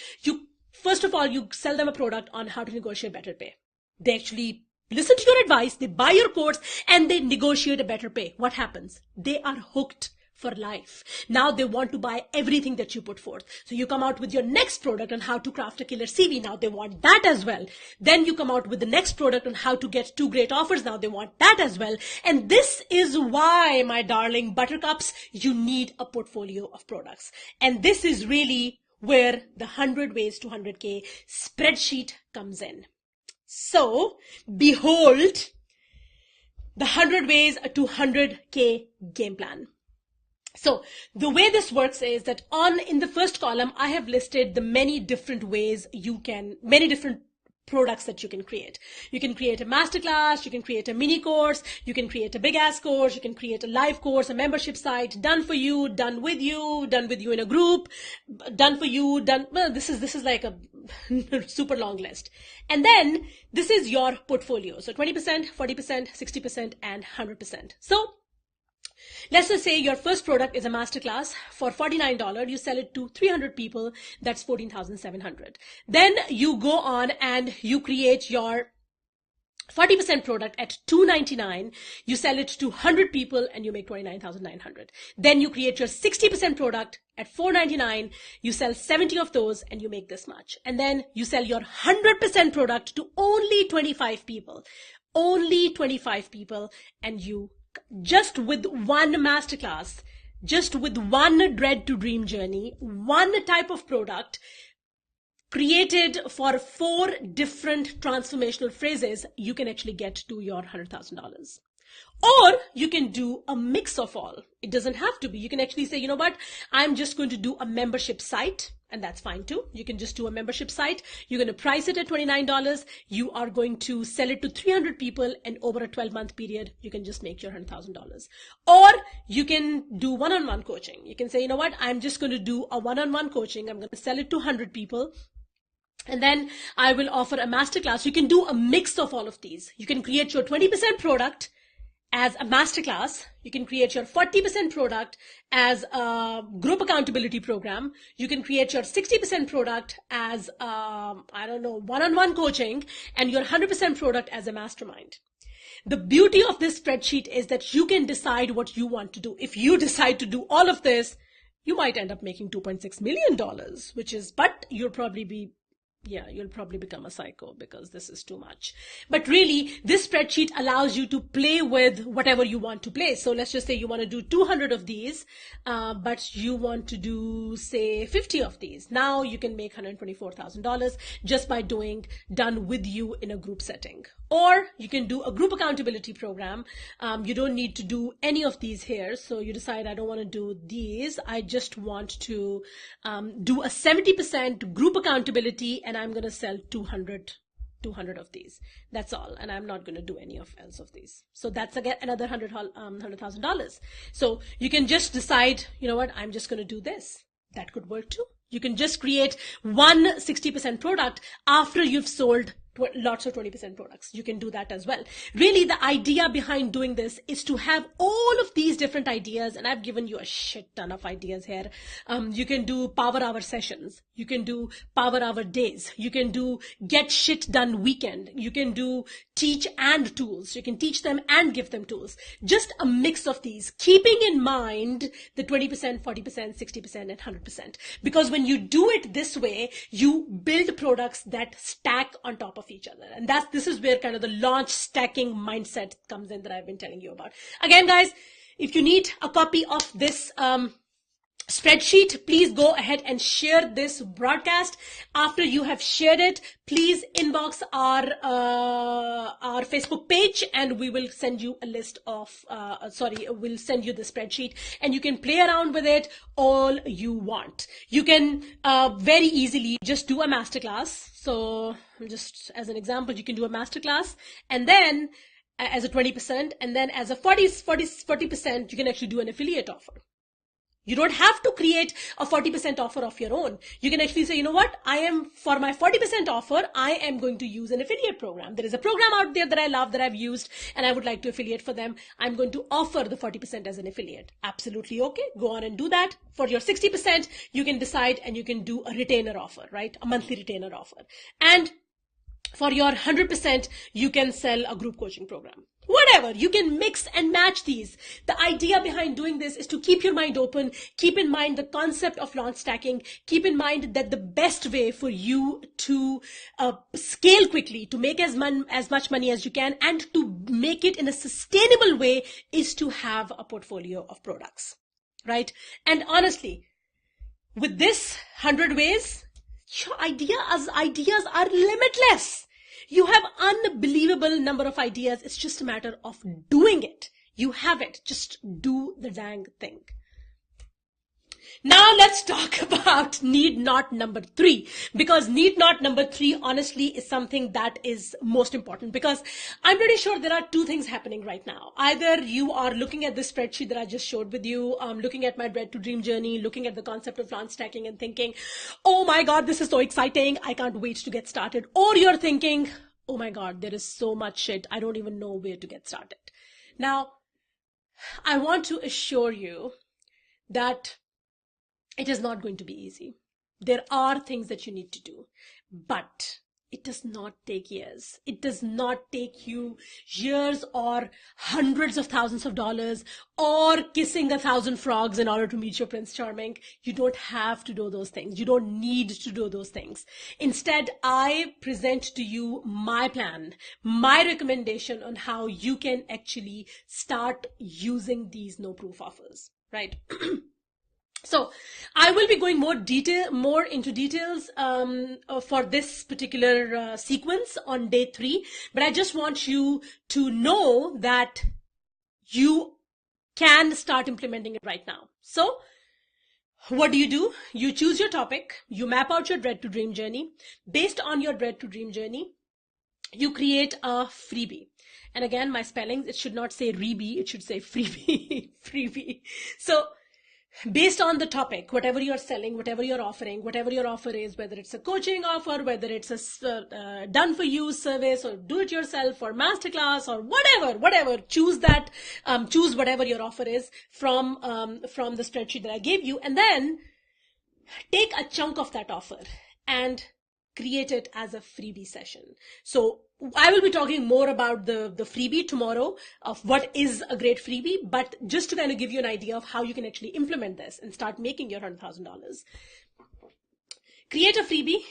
S1: First of all, you sell them a product on how to negotiate better pay. They actually listen to your advice, they buy your course, and they negotiate a better pay. What happens? They are hooked for life. Now they want to buy everything that you put forth. So you come out with your next product on how to craft a killer CV. Now they want that as well. Then you come out with the next product on how to get 2 great offers. Now they want that as well. And this is why, my darling buttercups, you need a portfolio of products. And this is really where the 100 ways to 100K spreadsheet comes in. So, behold the 100 ways to 100K game plan. So, the way this works is that in the first column, I have listed the many different products that you can create. You can create a masterclass, you can create a mini course, you can create a big ass course, you can create a live course, a membership site, done for you, done with you in a group, done for you, this is like a super long list. And then this is your portfolio. So 20%, 40%, 60%, and 100%. So let's just say your first product is a masterclass for $49. You sell it to 300 people. That's 14,700. Then you go on and you create your 40% product at $2.99, you sell it to 100 people and you make $29,900. Then you create your 60% product at $4.99, you sell 70 of those and you make this much. And then you sell your 100% product to only 25 people. Only 25 people, and you, just with one masterclass, just with one Dread to Dream journey, one type of product, created for 4 different transformational phrases, you can actually get to your $100,000. Or you can do a mix of all. It doesn't have to be. You can actually say, you know what, I'm just going to do a membership site, and that's fine too. You can just do a membership site. You're going to price it at $29. You are going to sell it to 300 people, and over a 12-month period, you can just make your $100,000. Or you can do one-on-one coaching. You can say, you know what, I'm just going to do a one-on-one coaching. I'm going to sell it to 100 people. And then I will offer a masterclass. You can do a mix of all of these. You can create your 20% product as a masterclass. You can create your 40% product as a group accountability program. You can create your 60% product as, one-on-one coaching, and your 100% product as a mastermind. The beauty of this spreadsheet is that you can decide what you want to do. If you decide to do all of this, you might end up making $2.6 million, but you'll probably become a psycho because this is too much. But really, this spreadsheet allows you to play with whatever you want to play. So let's just say you want to do 200 of these, but you want to do, say, 50 of these. Now you can make $124,000 just by doing done with you in a group setting. Or you can do a group accountability program. You don't need to do any of these here. So you decide, I don't want to do these. I just want to do a 70% group accountability, and I'm going to sell 200 of these. That's all. And I'm not going to do any else of these. So that's again another $100,000. So you can just decide, you know what, I'm just going to do this. That could work too. You can just create one 60% product after you've sold lots of 20% products. You can do that as well. Really, the idea behind doing this is to have all of these different ideas, and I've given you a shit ton of ideas here. You can do power hour sessions. You can do power hour days. You can do get shit done weekend. You can do teach and tools. You can teach them and give them tools. Just a mix of these, keeping in mind the 20%, 40%, 60%, and 100%. Because when you do it this way, you build products that stack on top of each other. And this is where kind of the launch stacking mindset comes in that I've been telling you about. Again, guys, if you need a copy of this spreadsheet, please go ahead and share this broadcast. After you have shared it, please inbox our Facebook page, and we will send you a list of, we'll send you the spreadsheet, and you can play around with it all you want. You can very easily just do a masterclass. So just as an example, you can do a masterclass, and then as a 20%, and then as a 40%, you can actually do an affiliate offer. You don't have to create a 40% offer of your own. You can actually say, you know what, for my 40% offer, I am going to use an affiliate program. There is a program out there that I love, that I've used, and I would like to affiliate for them. I'm going to offer the 40% as an affiliate. Absolutely okay. Go on and do that. For your 60%, you can decide and you can do a retainer offer, right? A monthly retainer offer. And for your 100%, you can sell a group coaching program. Whatever, you can mix and match these. The idea behind doing this is to keep your mind open, keep in mind the concept of launch stacking, keep in mind that the best way for you to scale quickly, to make as much money as you can, and to make it in a sustainable way is to have a portfolio of products, right? And honestly, with this 100 ways, your ideas are limitless. You have unbelievable number of ideas. It's just a matter of doing it. You have it. Just do the dang thing. Now let's talk about need not number 3, because need not number 3 honestly is something that is most important, because I'm pretty sure there are 2 things happening right now. Either you are looking at this spreadsheet that I just showed with you, looking at my Dread to Dream journey, looking at the concept of launch stacking and thinking, oh my God, this is so exciting. I can't wait to get started. Or you're thinking, oh my God, there is so much shit. I don't even know where to get started. Now, I want to assure you that it is not going to be easy. There are things that you need to do, but It does not take years. It does not take you years or hundreds of thousands of dollars or kissing 1,000 frogs in order to meet your Prince Charming. You don't have to do those things. You don't need to do those things. Instead, I present to you my plan, my recommendation on how you can actually start using these no-proof offers, right? So I will be going more into details for this particular sequence on day 3, but I just want you to know that you can start implementing it right now. So what do? You choose your topic, you map out your dread to dream journey. Based on your dread to dream journey, you create a freebie. And again, my spellings, it should not say reebie, it should say freebie, freebie. So based on the topic, whatever you're selling, whatever you're offering, whatever your offer is, whether it's a coaching offer, whether it's a done for you service or do it yourself or masterclass or whatever, choose that, choose whatever your offer is from the spreadsheet that I gave you, and then take a chunk of that offer and create it as a freebie session. So I will be talking more about the freebie tomorrow of what is a great freebie, but just to kind of give you an idea of how you can actually implement this and start making your $100,000. Create a freebie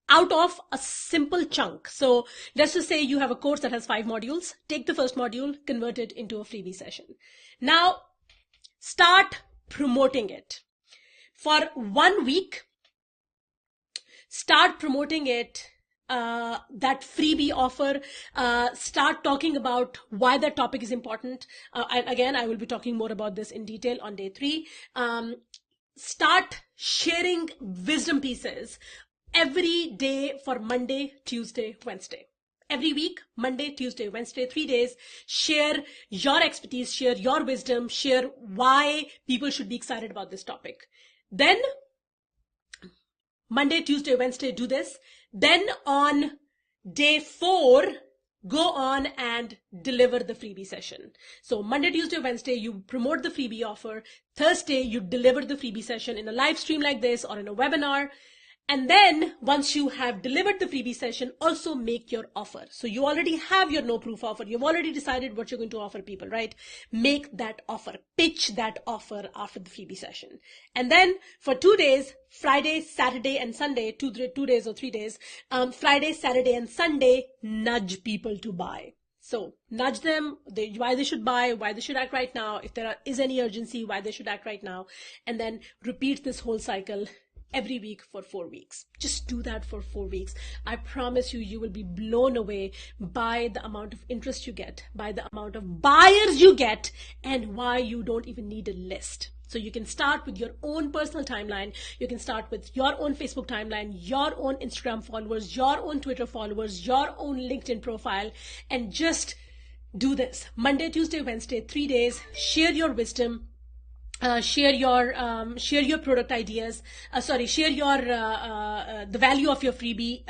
S1: out of a simple chunk. So let's just say you have a course that has 5 modules. Take the first module, convert it into a freebie session. Now start promoting it. For 1 week, start promoting it, that freebie offer, start talking about why that topic is important. And again, I will be talking more about this in detail on day 3. Start sharing wisdom pieces every day for Monday, Tuesday, Wednesday. Every week, Monday, Tuesday, Wednesday, 3 days, share your expertise, share your wisdom, share why people should be excited about this topic. Then Monday, Tuesday, Wednesday, do this. Then on day 4, go on and deliver the freebie session. So Monday, Tuesday, Wednesday, you promote the freebie offer. Thursday, you deliver the freebie session in a live stream like this or in a webinar. And then once you have delivered the freebie session, also make your offer. So you already have your no proof offer. You've already decided what you're going to offer people, right? Make that offer, pitch that offer after the freebie session. And then for 2 days, Friday, Saturday, and Sunday, 2 days or 3 days, Friday, Saturday, and Sunday, nudge people to buy. So nudge them, why they should buy, why they should act right now, if there is any urgency, why they should act right now, and then repeat this whole cycle every week for 4 weeks. Just do that for 4 weeks. I promise you, you will be blown away by the amount of interest you get, by the amount of buyers you get, and why you don't even need a list. So you can start with your own personal timeline. You can start with your own Facebook timeline, your own Instagram followers, your own Twitter followers, your own LinkedIn profile, and just do this. Monday, Tuesday, Wednesday, 3 days, share your wisdom, share your product ideas, share your the value of your freebie,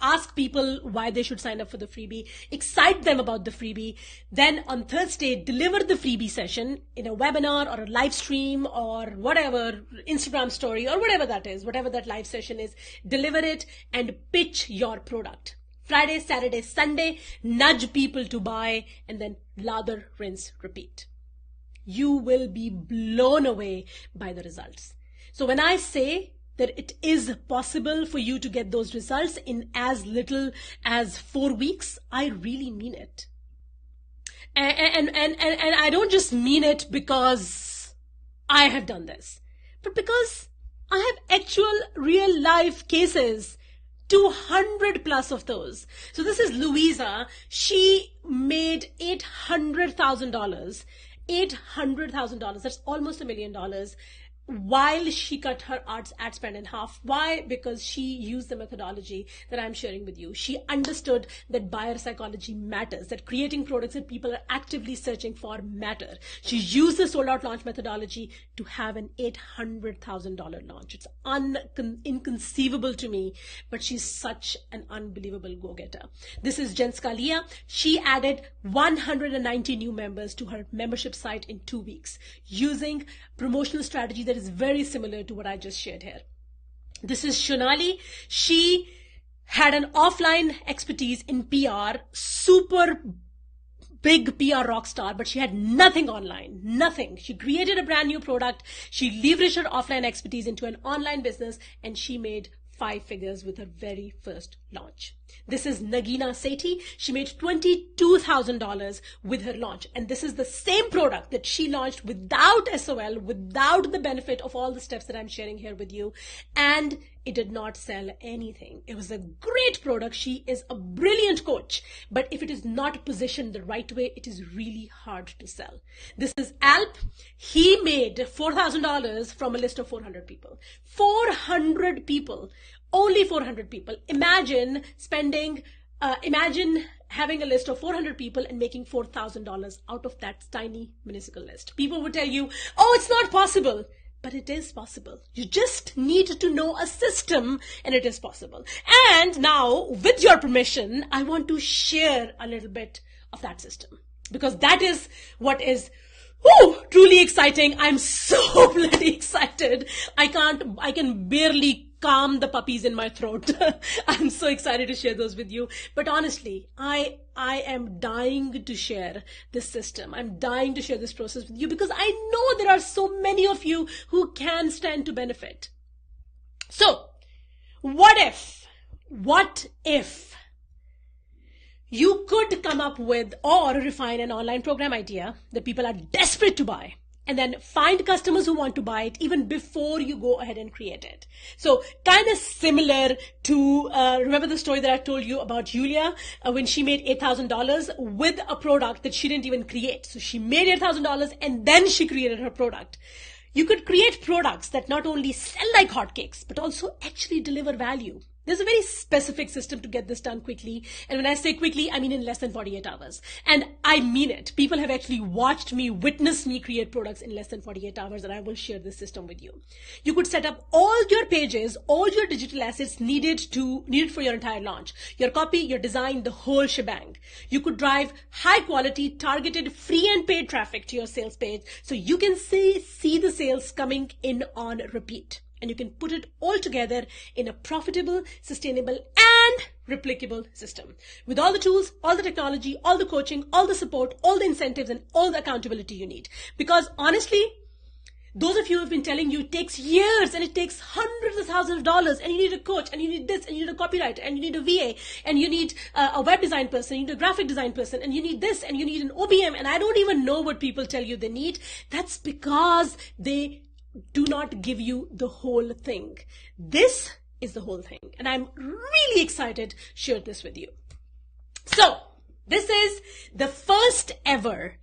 S1: ask people why they should sign up for the freebie, excite them about the freebie. Then on Thursday, deliver the freebie session in a webinar or a live stream or whatever, Instagram story or whatever that is, whatever that live session is, deliver it and pitch your product. Friday, Saturday, Sunday, nudge people to buy, and then lather, rinse, repeat. You will be blown away by the results. So when I say that it is possible for you to get those results in as little as 4 weeks, I really mean it. And I don't just mean it because I have done this, but because I have actual real life cases, 200 plus of those. So this is Louisa. She made $800,000. $800,000, that's almost $1 million, while she cut her ad spend in half. Why? Because she used the methodology that I'm sharing with you. She understood that buyer psychology matters, that creating products that people are actively searching for matter. She used the sold out launch methodology to have an $800,000 launch. It's inconceivable to me, but she's such an unbelievable go-getter. This is Jen Scalia. She added 190 new members to her membership site in 2 weeks using promotional strategy that is very similar to what I just shared here. This is Shonali. She had an offline expertise in PR, super big PR rock star, but she had nothing online, nothing. She created a brand new product. She leveraged her offline expertise into an online business, and she made 5 figures with her very first launch. This is Nagina Sethi. She made $22,000 with her launch. And this is the same product that she launched without SOL, without the benefit of all the steps that I'm sharing here with you. And it did not sell anything. It was a great product. She is a brilliant coach. But if it is not positioned the right way, it is really hard to sell. This is Alp. He made $4,000 from a list of 400 people. 400 people. Only 400 people. Imagine having a list of 400 people and making $4,000 out of that tiny, minuscule list. People would tell you, oh, it's not possible. But it is possible. You just need to know a system, and it is possible. And now, with your permission, I want to share a little bit of that system, because that is what is truly exciting. I'm so bloody excited. I can barely calm the puppies in my throat. I'm so excited to share those with you. But honestly, I am dying to share this system. I'm dying to share this process with you, because I know there are so many of you who can stand to benefit. So, what if you could come up with or refine an online program idea that people are desperate to buy, and then find customers who want to buy it even before you go ahead and create it. So kind of similar to, remember the story that I told you about Julia when she made $8,000 with a product that she didn't even create. So she made $8,000 and then she created her product. You could create products that not only sell like hotcakes, but also actually deliver value. There's a very specific system to get this done quickly. And when I say quickly, I mean in less than 48 hours. And I mean it. People have actually watched me, witnessed me create products in less than 48 hours, and I will share this system with you. You could set up all your pages, all your digital assets needed for your entire launch. Your copy, your design, the whole shebang. You could drive high quality, targeted, free and paid traffic to your sales page, so you can see the sales coming in on repeat. And you can put it all together in a profitable, sustainable, and replicable system. With all the tools, all the technology, all the coaching, all the support, all the incentives, and all the accountability you need. Because honestly, those of you who have been telling you it takes years and it takes hundreds of thousands of dollars, and you need a coach, and you need this, and you need a copywriter, and you need a VA, and you need a web design person, you need a graphic design person, and you need this, and you need an OBM, and I don't even know what people tell you they need. That's because they do not give you the whole thing. This is the whole thing. And I'm really excited to share this with you. So, this is the first ever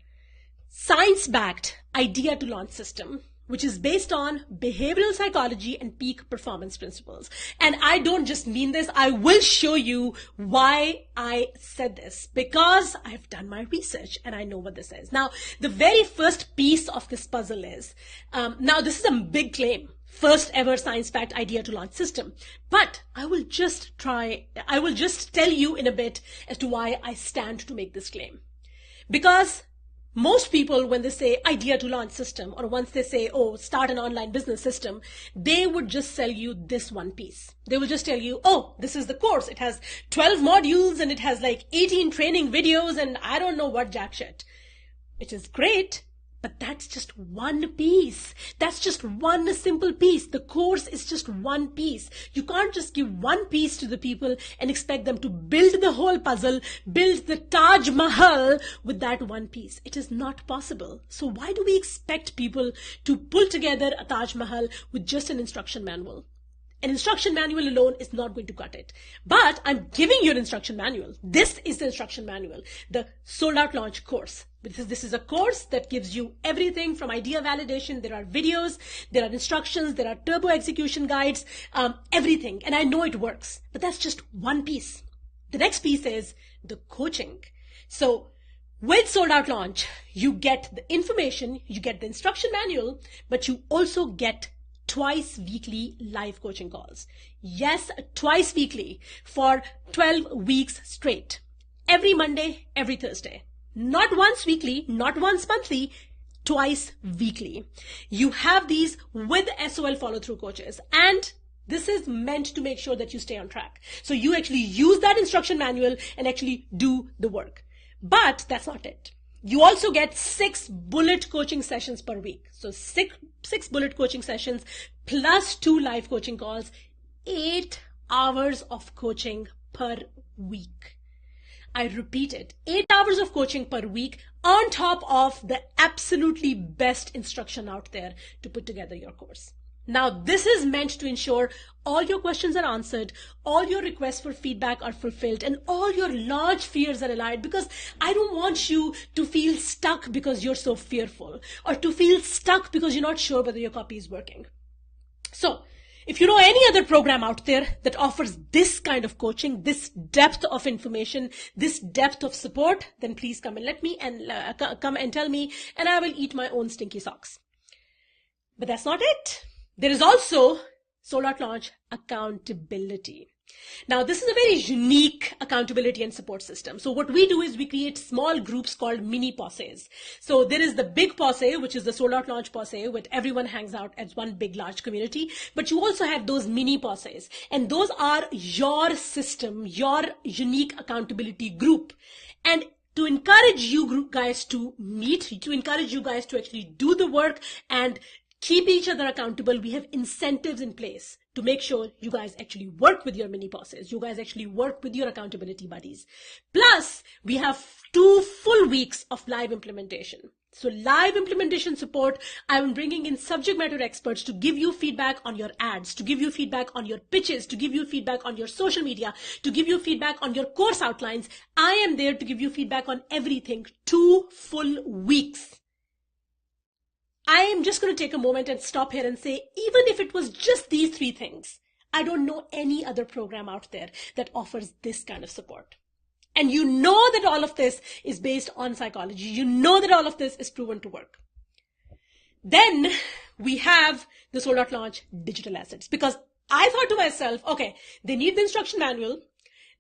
S1: science-backed idea to launch system, which is based on behavioral psychology and peak performance principles. And I don't just mean this, I will show you why I said this, because I've done my research and I know what this is. Now, the very first piece of this puzzle is, now this is a big claim, first ever science-backed idea to launch system, but I will just tell you in a bit as to why I stand to make this claim. Because most people, when they say idea to launch system, or once they say, oh, start an online business system, they would just sell you this one piece. They will just tell you, oh, this is the course. It has 12 modules and it has like 18 training videos and I don't know what jack shit. It is great, but that's just one piece. That's just one simple piece. The course is just one piece. You can't just give one piece to the people and expect them to build the whole puzzle, build the Taj Mahal with that one piece. It is not possible. So why do we expect people to pull together a Taj Mahal with just an instruction manual? An instruction manual alone is not going to cut it. But I'm giving you an instruction manual. This is the instruction manual, the sold out launch course. This is a course that gives you everything from idea validation. There are videos, there are instructions, there are turbo execution guides, everything. And I know it works, but that's just one piece. The next piece is the coaching. So with sold out launch, you get the information, you get the instruction manual, but you also get twice weekly live coaching calls. Yes, twice weekly for 12 weeks straight. Every Monday, every Thursday. Not once weekly, not once monthly, twice weekly. You have these with SOL follow-through coaches. And This is meant to make sure that you stay on track. So you actually use that instruction manual and actually do the work. But that's not it. You also get 6 bullet coaching sessions per week. So six bullet coaching sessions plus 2 live coaching calls, 8 hours of coaching per week. I repeat it, 8 hours of coaching per week on top of the absolutely best instruction out there to put together your course. Now, this is meant to ensure all your questions are answered, all your requests for feedback are fulfilled, and all your large fears are allayed, because I don't want you to feel stuck because you're so fearful, or to feel stuck because you're not sure whether your copy is working. So, if you know any other program out there that offers this kind of coaching, this depth of information, this depth of support, then please come and let me and come and tell me, and I will eat my own stinky socks. But that's not it. There is also Sold Out Launch accountability. Now, this is a very unique accountability and support system. So what we do is we create small groups called mini posses. So there is the big posse, which is the Sold Out Launch posse, where everyone hangs out as one big, large community. But you also have those mini posses. And those are your system, your unique accountability group. And to encourage you guys to meet, to encourage you guys to actually do the work and keep each other accountable, we have incentives in place to make sure you guys actually work with your mini bosses. You guys actually work with your accountability buddies. Plus, we have 2 full weeks of live implementation. So live implementation support, I'm bringing in subject matter experts to give you feedback on your ads, to give you feedback on your pitches, to give you feedback on your social media, to give you feedback on your course outlines. I am there to give you feedback on everything. 2 full weeks. I am just going to take a moment and stop here and say, even if it was just these 3 things, I don't know any other program out there that offers this kind of support. And you know that all of this is based on psychology. You know that all of this is proven to work. Then we have the Sold Out Launch digital assets, because I thought to myself, okay, they need the instruction manual,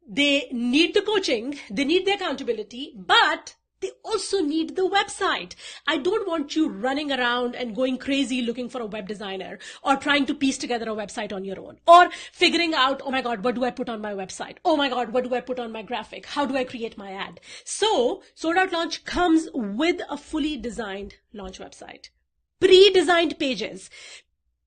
S1: they need the coaching, they need the accountability, but they also need the website. I don't want you running around and going crazy looking for a web designer, or trying to piece together a website on your own, or figuring out, oh my God, what do I put on my website? Oh my God, what do I put on my graphic? How do I create my ad? So Sold Out Launch comes with a fully designed launch website, pre-designed pages,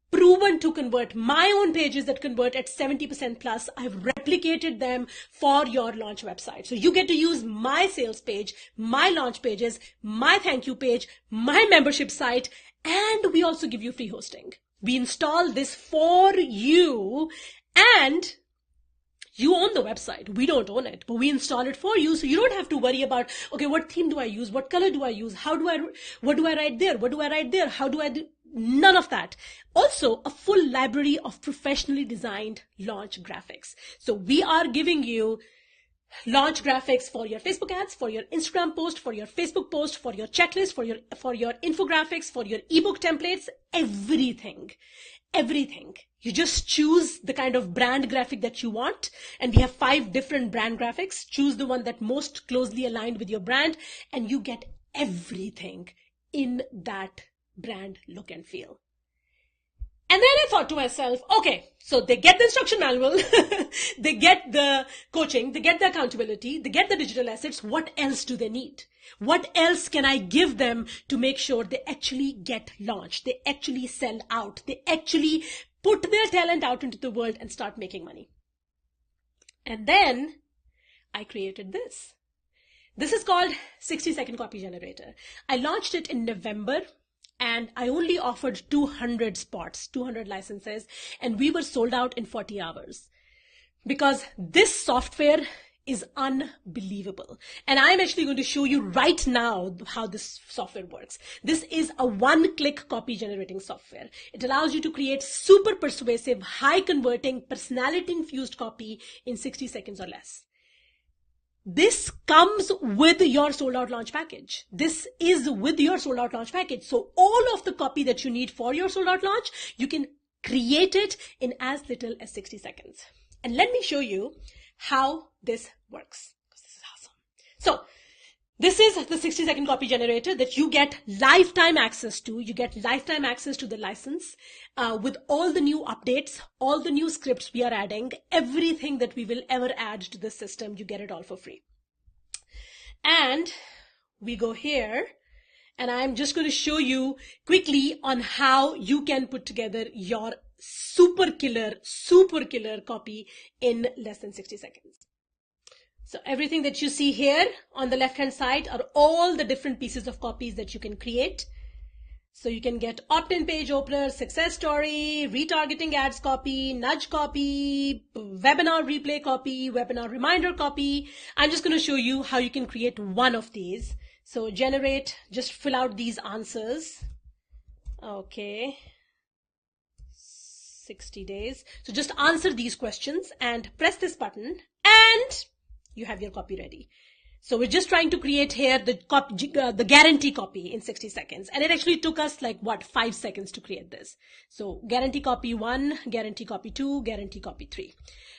S1: proven to convert. My own pages that convert at 70% plus, I've replicated them for your launch website. So you get to use my sales page, my launch pages, my thank you page, my membership site, and we also give you free hosting. We install this for you, and you own the website. We don't own it, but we install it for you. So you don't have to worry about, okay, what theme do I use? What color do I use? What do I write there? What do I write there? How do I do? None of that. Also, a full library of professionally designed launch graphics. So we are giving you launch graphics for your Facebook ads, for your Instagram post, for your Facebook post, for your checklist, for your infographics, for your ebook templates, everything. Everything. You just choose the kind of brand graphic that you want. And we have 5 different brand graphics. Choose the one that most closely aligned with your brand, and you get everything in that brand look and feel. And then I thought to myself, okay, so they get the instruction manual, they get the coaching, they get the accountability, they get the digital assets. What else do they need? What else can I give them to make sure they actually get launched? They actually sell out. They actually put their talent out into the world and start making money. And then I created this. This is called 60-second copy generator. I launched it in November. And I only offered 200 spots, 200 licenses, and we were sold out in 40 hours. Because this software is unbelievable. And I'm actually going to show you right now how this software works. This is a one-click copy generating software. It allows you to create super persuasive, high converting, personality infused copy in 60 seconds or less. This comes with your Sold Out Launch package. This is with your Sold Out Launch package. So all of the copy that you need for your Sold Out Launch, you can create it in as little as 60 seconds. And let me show you how this works, because this is awesome. So This is the 60-second copy generator that you get lifetime access to. You get lifetime access to the license with all the new updates, all the new scripts we are adding, everything that we will ever add to the system. You get it all for free. And we go here, and I'm just going to show you quickly on how you can put together your super killer copy in less than 60 seconds. So everything that you see here on the left hand side are all the different pieces of copies that you can create. So you can get opt-in page opener, success story, retargeting ads copy, nudge copy, webinar replay copy, webinar reminder copy. I'm just going to show you how you can create one of these. So generate, just fill out these answers. Okay. 60 days. So just answer these questions and press this button and you have your copy ready. So we're just trying to create here the guarantee copy in 60 seconds. And it actually took us like 5 seconds to create this. So guarantee copy 1, guarantee copy 2, guarantee copy 3.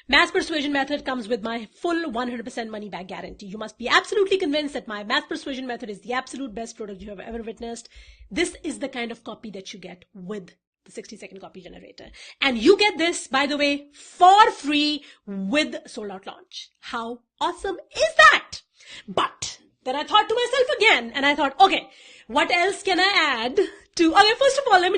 S1: Mass persuasion method comes with my full 100% money back guarantee. You must be absolutely convinced that my mass persuasion method is the absolute best product you have ever witnessed. This is the kind of copy that you get with the 60-second copy generator. And you get this, by the way, for free with sold out launch. How awesome is that? But then I thought to myself again, and I thought, okay, what else can I add to, okay, first of all, let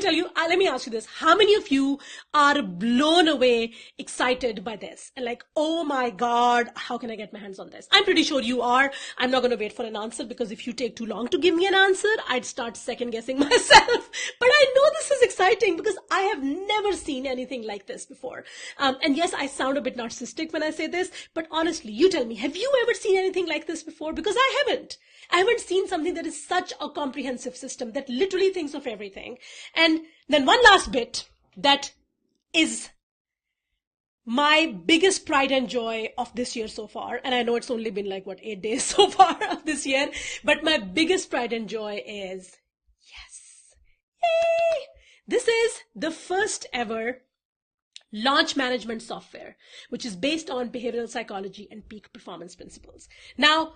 S1: me ask you this. How many of you are blown away, excited by this? And like, oh my God, how can I get my hands on this? I'm pretty sure you are. I'm not going to wait for an answer because if you take too long to give me an answer, I'd start second guessing myself. But I know this is exciting because I have never seen anything like this before. And yes, I sound a bit narcissistic when I say this, but honestly, you tell me, have you ever seen anything like this before? Because I haven't. I haven't seen something that is such a comprehensive system that literally thinks of everything. And then one last bit that is my biggest pride and joy of this year so far. And I know it's only been like, 8 days so far of this year, but my biggest pride and joy is, yes, yay! This is the first ever launch management software, which is based on behavioral psychology and peak performance principles. Now,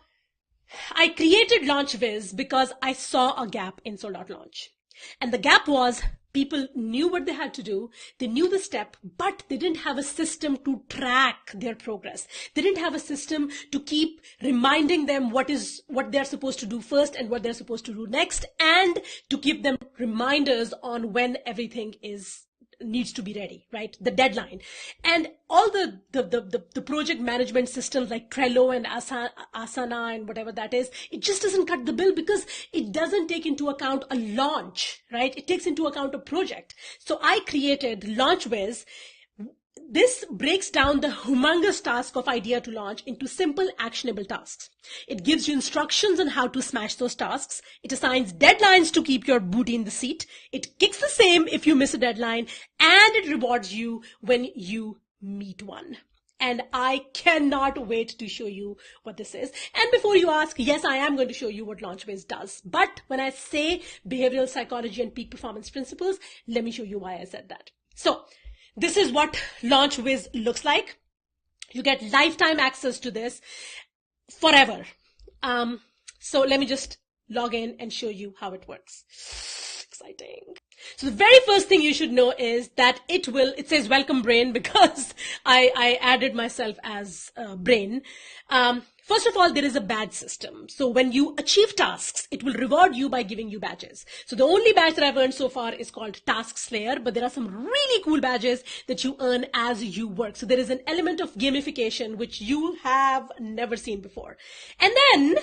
S1: I created LaunchWiz because I saw a gap in sold out launch. And the gap was people knew what they had to do. They knew the step, but they didn't have a system to track their progress. They didn't have a system to keep reminding them what they're supposed to do first and what they're supposed to do next, and to give them reminders on when everything needs to be ready, right? The deadline. And all the project management systems like Trello and Asana and whatever that is, it just doesn't cut the bill because it doesn't take into account a launch, right? It takes into account a project. So I created LaunchWiz. This breaks down the humongous task of idea to launch into simple, actionable tasks. It gives you instructions on how to smash those tasks. It assigns deadlines to keep your booty in the seat. It kicks the same if you miss a deadline, and it rewards you when you meet one. And I cannot wait to show you what this is. And before you ask, yes, I am going to show you what LaunchWiz does. But when I say behavioral psychology and peak performance principles, let me show you why I said that. So, this is what LaunchWiz looks like. You get lifetime access to this forever. So let me just log in and show you how it works. Exciting. So the very first thing you should know is that it says welcome brain because I added myself as brain. First of all, there is a badge system. So when you achieve tasks, it will reward you by giving you badges. So the only badge that I've earned so far is called Task Slayer, but there are some really cool badges that you earn as you work. So there is an element of gamification which you have never seen before. And then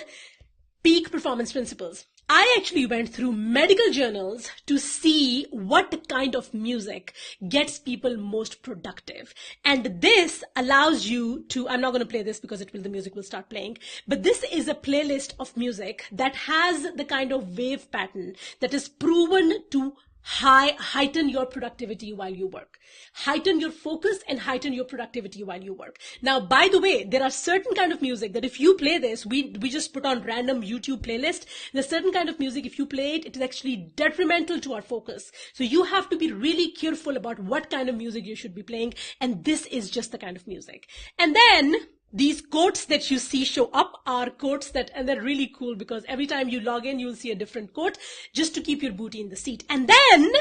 S1: peak performance principles. I actually went through medical journals to see what kind of music gets people most productive. And this allows you to, I'm not going to play this because the music will start playing, but this is a playlist of music that has the kind of wave pattern that is proven to heighten your productivity while you work. Heighten your focus and heighten your productivity while you work. Now, by the way, there are certain kind of music that if you play this, we just put on random YouTube playlist. There's certain kind of music, if you play it, it is actually detrimental to our focus. So you have to be really careful about what kind of music you should be playing. And this is just the kind of music. And then these quotes that you see show up are quotes and they're really cool because every time you log in, you'll see a different quote just to keep your booty in the seat. And then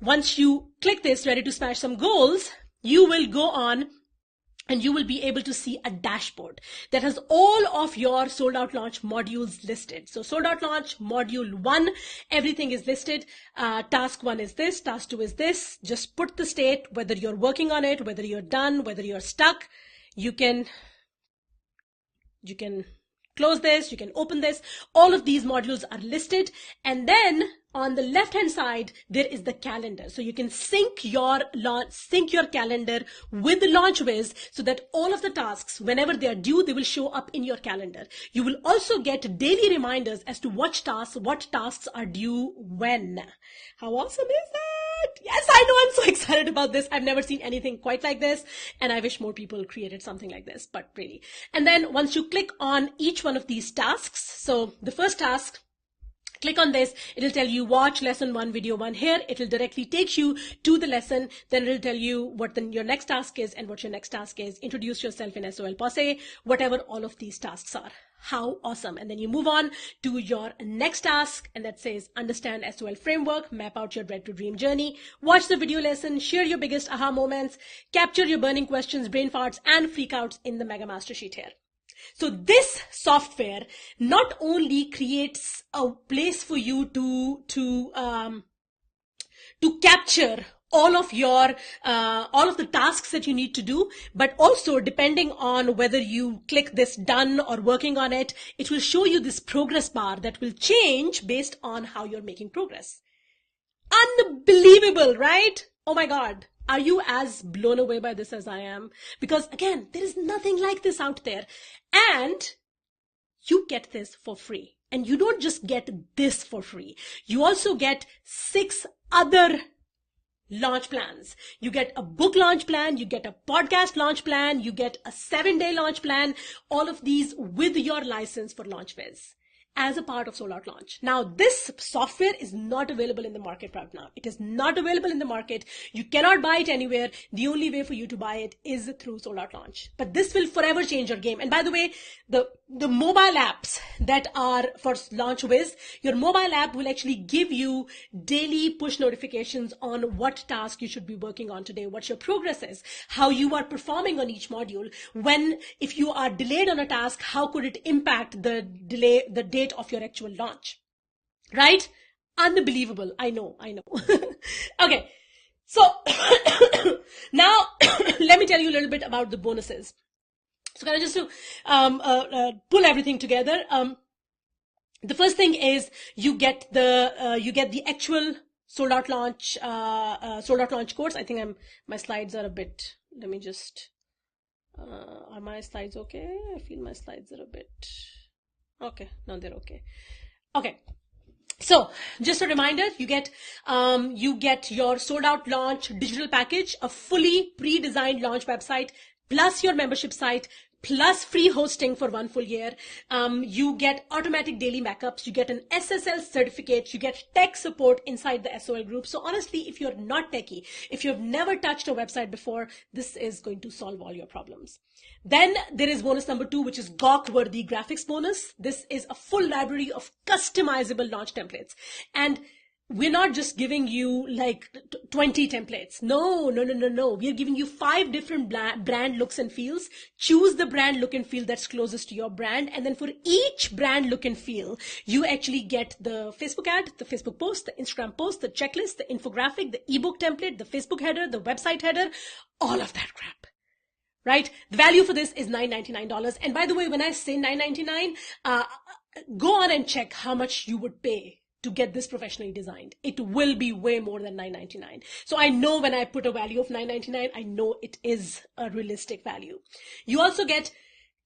S1: once you click this, ready to smash some goals, you will go on and you will be able to see a dashboard that has all of your sold out launch modules listed. So sold out launch module 1, everything is listed. Task 1 is this, task 2 is this. Just put the state, whether you're working on it, whether you're done, whether you're stuck. You can close this, you can open this. All of these modules are listed. And then on the left hand side, there is the calendar. So you can sync your calendar with the LaunchWiz so that all of the tasks, whenever they are due, they will show up in your calendar. You will also get daily reminders as to what tasks are due when. How awesome is that? Yes, I know, I'm so excited about this. I've never seen anything quite like this, and I wish more people created something like this, but really. And then once you click on each one of these tasks, so the first task, click on this, it'll tell you watch lesson 1, video 1 here. It'll directly take you to the lesson. Then it'll tell you what your next task is and what your next task is. Introduce yourself in SOL Posse, whatever all of these tasks are. How awesome. And then you move on to your next task, and that says understand SOL framework, map out your dread to dream journey, watch the video lesson, share your biggest aha moments, capture your burning questions, brain farts, and freakouts in the Mega Master Sheet here. So this software not only creates a place for you to capture all of the tasks that you need to do, but also depending on whether you click this done or working on it, it will show you this progress bar that will change based on how you're making progress. Unbelievable, right? Oh my God. Are you as blown away by this as I am? Because again, there is nothing like this out there. And you get this for free. And you don't just get this for free. You also get 6 other launch plans. You get a book launch plan, you get a podcast launch plan, you get a 7-day launch plan, all of these with your license for LaunchWiz as a part of Sold Out Launch. Now, this software is not available in the market right now. It is not available in the market. You cannot buy it anywhere. The only way for you to buy it is through Sold Out Launch. But this will forever change your game. And by the way, the mobile apps that are for LaunchWiz, your mobile app will actually give you daily push notifications on what task you should be working on today, what your progress is, how you are performing on each module. If you are delayed on a task, how could it impact the date of your actual launch, right? Unbelievable. I know. Okay. So now let me tell you a little bit about the bonuses. So kind of just to pull everything together. The first thing is you get the actual sold out launch course. I think my slides are a bit, let me just, are my slides okay? I feel my slides are a bit, okay, no, they're okay. Okay. So just a reminder, you get your sold out launch digital package, a fully pre-designed launch website, plus your membership site, plus free hosting for 1 full year. You get automatic daily backups. You get an SSL certificate. You get tech support inside the SOL group. So honestly, if you're not techie, if you've never touched a website before, this is going to solve all your problems. Then there is bonus number 2, which is gawk-worthy graphics bonus. This is a full library of customizable launch templates. And we're not just giving you like 20 templates. No. We're giving you 5 different brand looks and feels. Choose the brand look and feel that's closest to your brand. And then for each brand look and feel, you actually get the Facebook ad, the Facebook post, the Instagram post, the checklist, the infographic, the ebook template, the Facebook header, the website header, all of that crap. Right? The value for this is $9.99. And by the way, when I say $9.99, go on and check how much you would pay to get this professionally designed. It will be way more than $9.99. So I know when I put a value of $9.99, I know it is a realistic value. You also get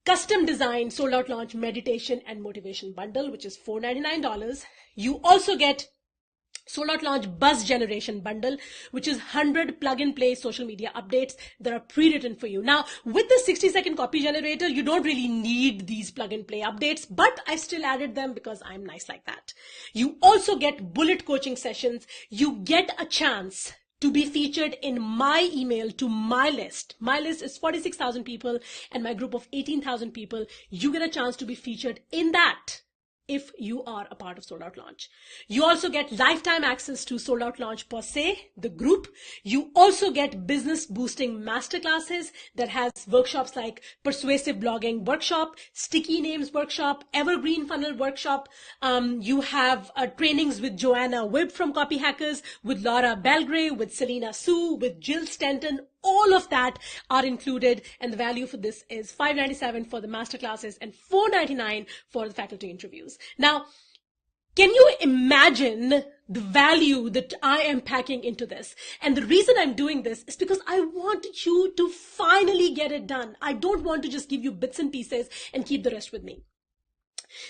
S1: custom design sold out launch meditation and motivation bundle, which is $4.99. You also get sold out launch buzz generation bundle, which is 100 plug and play social media updates that are pre-written for you. Now, with the 60-second copy generator, you don't really need these plug and play updates, but I still added them because I'm nice like that. You also get bullet coaching sessions. You get a chance to be featured in my email to my list. My list is 46,000 people and my group of 18,000 people. You get a chance to be featured in that if you are a part of Sold Out Launch. You also get lifetime access to Sold Out Launch per se, the group. You also get business boosting masterclasses that has workshops like persuasive blogging workshop, sticky names workshop, evergreen funnel workshop. You have trainings with Joanna Wibb from Copy Hackers, with Laura Belgray, with Selena Sue, with Jill Stenton. All of that are included, and the value for this is $597 for the masterclasses and $499 for the faculty interviews. Now, can you imagine the value that I am packing into this? And the reason I'm doing this is because I want you to finally get it done. I don't want to just give you bits and pieces and keep the rest with me.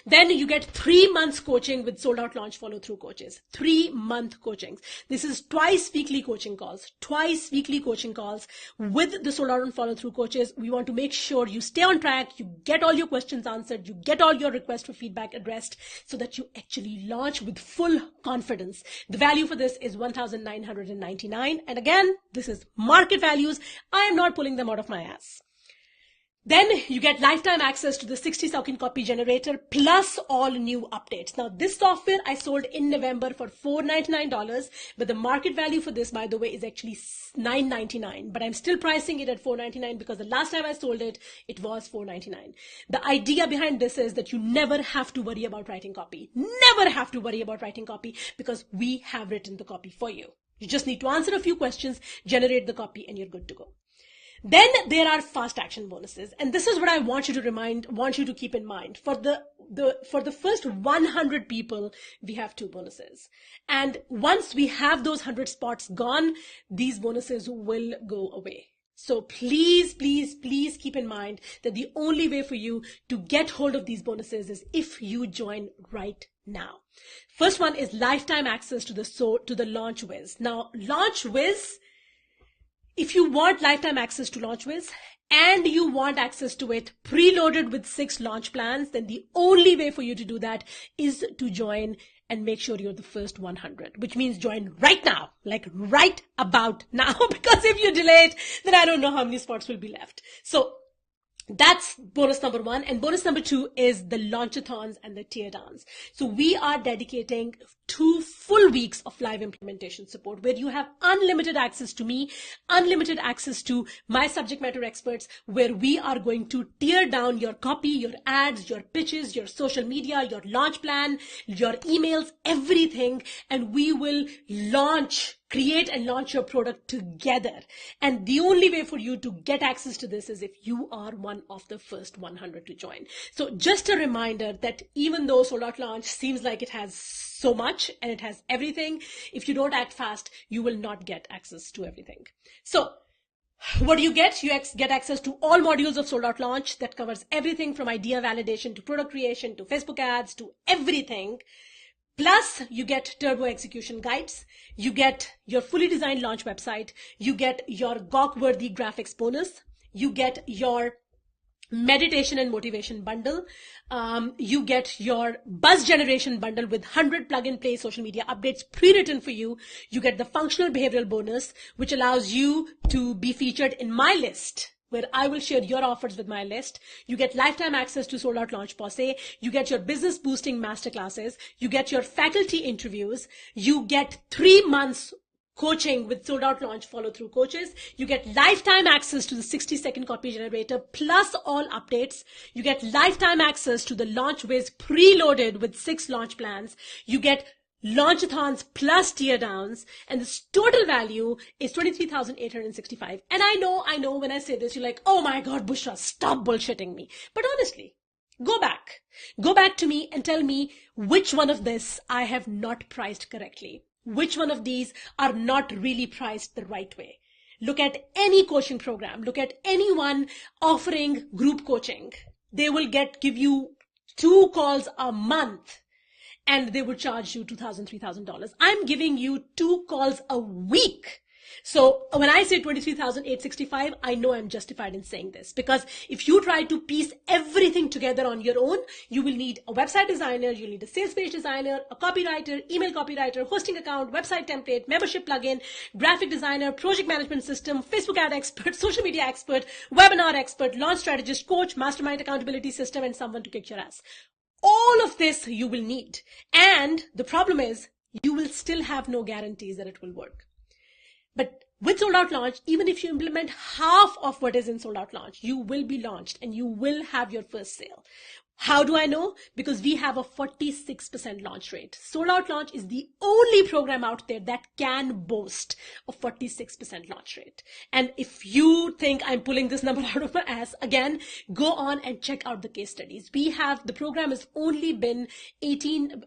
S1: Then you get 3 months coaching with Sold Out Launch follow-through coaches. 3-month coachings. This is twice weekly coaching calls with the Sold Out and follow-through coaches. We want to make sure you stay on track, you get all your questions answered, you get all your requests for feedback addressed so that you actually launch with full confidence. The value for this is $1,999. And again, this is market values. I am not pulling them out of my ass. Then you get lifetime access to the 60-second copy generator plus all new updates. Now, this software I sold in November for $499, but the market value for this, by the way, is actually $999. But I'm still pricing it at $499 because the last time I sold it, it was $499. The idea behind this is that you never have to worry about writing copy. Never have to worry about writing copy because we have written the copy for you. You just need to answer a few questions, generate the copy, and you're good to go. Then there are fast action bonuses. And this is what I want you to keep in mind. For the first 100 people, we have 2 bonuses. And once we have those 100 spots gone, these bonuses will go away. So please, please, please keep in mind that the only way for you to get hold of these bonuses is if you join right now. First one is lifetime access to the Launch Wiz. Now, Launch Wiz, if you want lifetime access to LaunchWiz and you want access to it preloaded with 6 launch plans, then the only way for you to do that is to join and make sure you're the first 100, which means join right now, like right about now, because if you delay it, then I don't know how many spots will be left. So that's bonus number 1. And bonus number 2 is the launchathons and the teardowns. So we are dedicating 2 full weeks of live implementation support where you have unlimited access to me, unlimited access to my subject matter experts, where we are going to tear down your copy, your ads, your pitches, your social media, your launch plan, your emails, everything. And we will create and launch your product together. And the only way for you to get access to this is if you are one of the first 100 to join. So just a reminder that even though Sold Out Launch seems like it has so much and it has everything, if you don't act fast, you will not get access to everything. So what do you get? You get access to all modules of Sold Out Launch that covers everything from idea validation to product creation to Facebook ads to everything. Plus, you get turbo execution guides, you get your fully designed launch website, you get your gawk-worthy graphics bonus, you get your meditation and motivation bundle, you get your buzz generation bundle with 100 plug-and-play social media updates pre-written for you, you get the functional behavioral bonus, which allows you to be featured in my list, where I will share your offers with my list. You get lifetime access to Sold Out Launch Posse. You get your business boosting masterclasses. You get your faculty interviews. You get 3 months coaching with Sold Out Launch follow-through coaches. You get lifetime access to the 60-second copy generator plus all updates. You get lifetime access to the Launch Wiz preloaded with 6 launch plans. You get launchathons plus teardowns, and this total value is $23,865. And I know when I say this, you're like, oh my God, Bushra, stop bullshitting me. But honestly, go back to me and tell me which one of this I have not priced correctly. Which one of these are not really priced the right way. Look at any coaching program. Look at anyone offering group coaching. They will give you 2 calls a month, and they would charge you $2,000, $3,000. I'm giving you 2 calls a week, So when I say 23,865, I know I'm justified in saying this, because if you try to piece everything together on your own, you will need a website designer, you'll need a sales page designer, a copywriter, email copywriter, hosting account, website template, membership plugin, graphic designer, project management system, Facebook ad expert, social media expert, webinar expert, launch strategist, coach, mastermind accountability system, and someone to kick your ass. All of this you will need. And the problem is you will still have no guarantees that it will work. But with Sold Out Launch, even if you implement half of what is in Sold Out Launch, you will be launched and you will have your first sale. How do I know? Because we have a 46% launch rate. Sold Out Launch is the only program out there that can boast a 46% launch rate. And if you think I'm pulling this number out of my ass, again, go on and check out the case studies. The program is only 18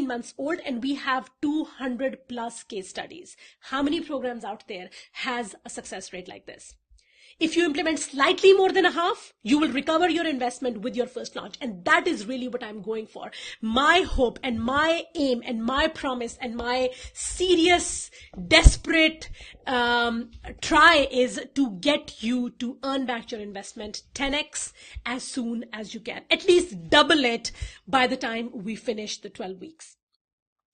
S1: months old, and we have 200 plus case studies. How many programs out there has a success rate like this? If you implement slightly more than a half, you will recover your investment with your first launch. And that is really what I'm going for. My hope and my aim and my promise and my serious, desperate try is to get you to earn back your investment 10x as soon as you can. At least double it by the time we finish the 12 weeks.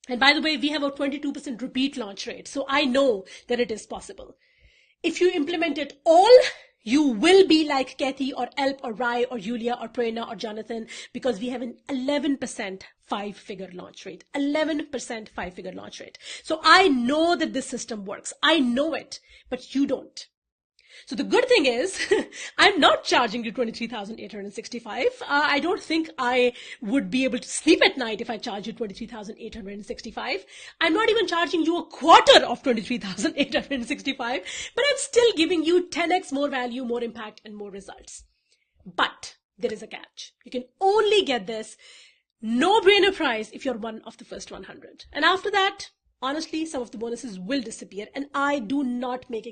S1: And by the way, we have a 22% repeat launch rate. So I know that it is possible. If you implement it all, you will be like Kathy or Elp or Rai or Julia or Prerna or Jonathan, because we have an 11% five-figure launch rate. 11% five-figure launch rate. So I know that this system works. I know it, but you don't. So the good thing is, I'm not charging you $23,865. I don't think I would be able to sleep at night if I charge you $23,865. I'm not even charging you a quarter of $23,865, but I'm still giving you 10x more value, more impact, and more results. But there is a catch. You can only get this no-brainer price if you're one of the first 100. And after that, honestly, some of the bonuses will disappear, and I do not make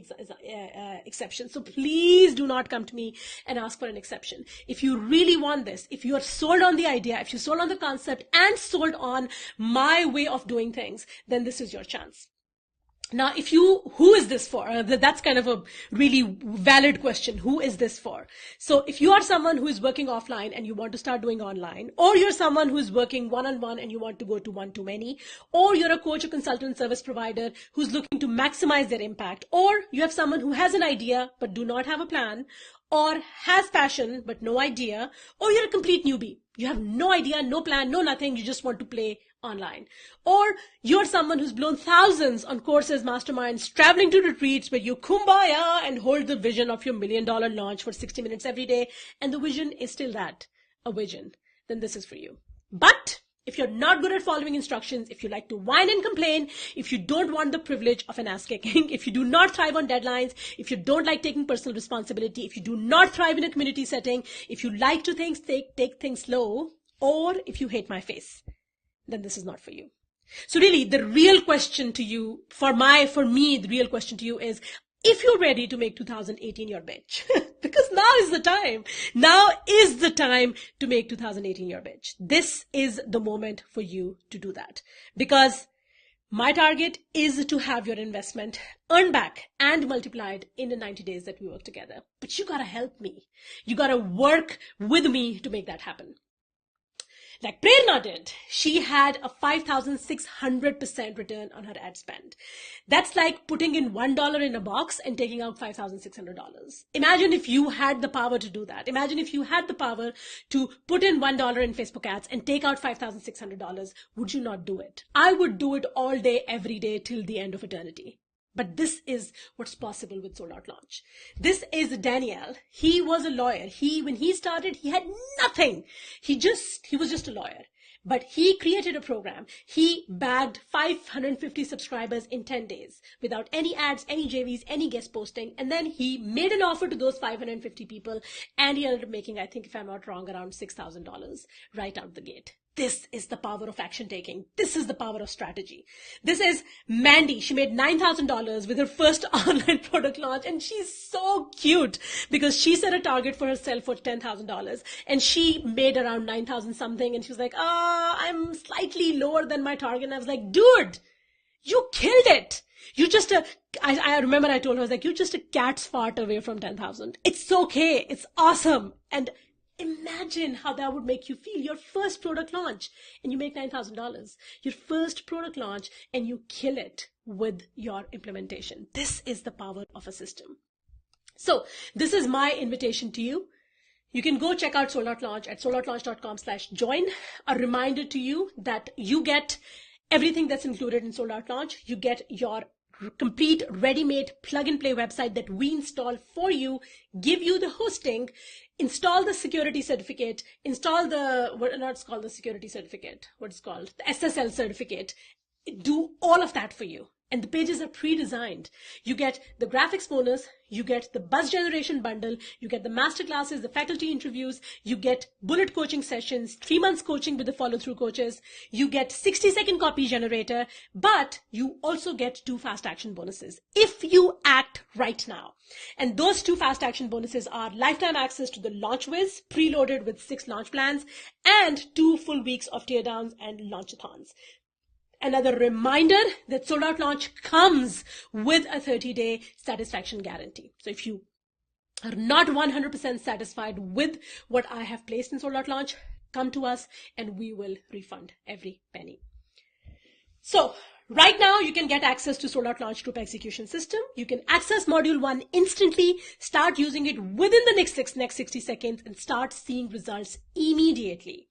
S1: exceptions. So please do not come to me and ask for an exception. If you really want this, if you are sold on the idea, if you're sold on the concept and sold on my way of doing things, then this is your chance. Now, who is this for? That's kind of a really valid question. Who is this for? So if you are someone who is working offline and you want to start doing online, or you're someone who is working one-on-one and you want to go to one-to-many, or you're a coach or consultant service provider who's looking to maximize their impact, or you have someone who has an idea but do not have a plan, or has passion but no idea, or you're a complete newbie. You have no idea, no plan, no nothing. You just want to play online. Or you're someone who's blown thousands on courses, masterminds, traveling to retreats where you kumbaya and hold the vision of your $1 million launch for 60 minutes every day. And the vision is still that, a vision. Then this is for you. But if you're not good at following instructions, if you like to whine and complain, if you don't want the privilege of an ass kicking, if you do not thrive on deadlines, if you don't like taking personal responsibility, if you do not thrive in a community setting, if you like to take things slow, or if you hate my face, then this is not for you. So really, the real question to you, for me, the real question to you is, if you're ready to make 2018 your bitch, because now is the time. Now is the time to make 2018 your bitch. This is the moment for you to do that, because my target is to have your investment earned back and multiplied in the 90 days that we work together. But you gotta help me. You gotta work with me to make that happen. Like Prerna did, she had a 5,600% return on her ad spend. That's like putting in $1 in a box and taking out $5,600. Imagine if you had the power to do that. Imagine if you had the power to put in $1 in Facebook ads and take out $5,600. Would you not do it? I would do it all day, every day, till the end of eternity. But this is what's possible with Sold Out Launch. This is Daniel. He was a lawyer. When he started, he had nothing. He was just a lawyer. But he created a program. He bagged 550 subscribers in 10 days without any ads, any JVs, any guest posting. And then he made an offer to those 550 people, and he ended up making, I think, if I'm not wrong, around $6,000 right out the gate. This is the power of action taking. This is the power of strategy. This is Mandy. She made $9,000 with her first online product launch, and she's so cute because she set a target for herself for $10,000 and she made around 9,000 something, and she was like, I'm slightly lower than my target. And I was like, dude, you killed it. You're just I remember I told her, I was like, you're just a cat's fart away from 10,000. It's okay. It's awesome. And imagine how that would make you feel. Your first product launch and you make $9,000. Your first product launch and you kill it with your implementation. This is the power of a system. So this is my invitation to you. You can go check out Sold Out Launch at soldoutlaunch.com/join. A reminder to you that you get everything that's included in Sold Out Launch. You get your complete ready-made plug-and-play website that we install for you, give you the hosting, install the security certificate, install the, not it's called the security certificate, what's called the SSL certificate, do all of that for you. And the pages are pre-designed. You get the graphics bonus, you get the buzz generation bundle, you get the master classes, the faculty interviews, you get bullet coaching sessions, 3 months coaching with the follow-through coaches, you get 60-second copy generator, but you also get 2 fast action bonuses if you act right now. And those 2 fast action bonuses are lifetime access to the Launch Wiz, preloaded with 6 launch plans, and 2 full weeks of teardowns and launchathons. Another reminder that Sold Out Launch comes with a 30-day satisfaction guarantee. So if you are not 100% satisfied with what I have placed in Sold Out Launch, come to us and we will refund every penny. So right now you can get access to Sold Out Launch Group Execution System. You can access Module 1 instantly, start using it within the next 60 seconds and start seeing results immediately.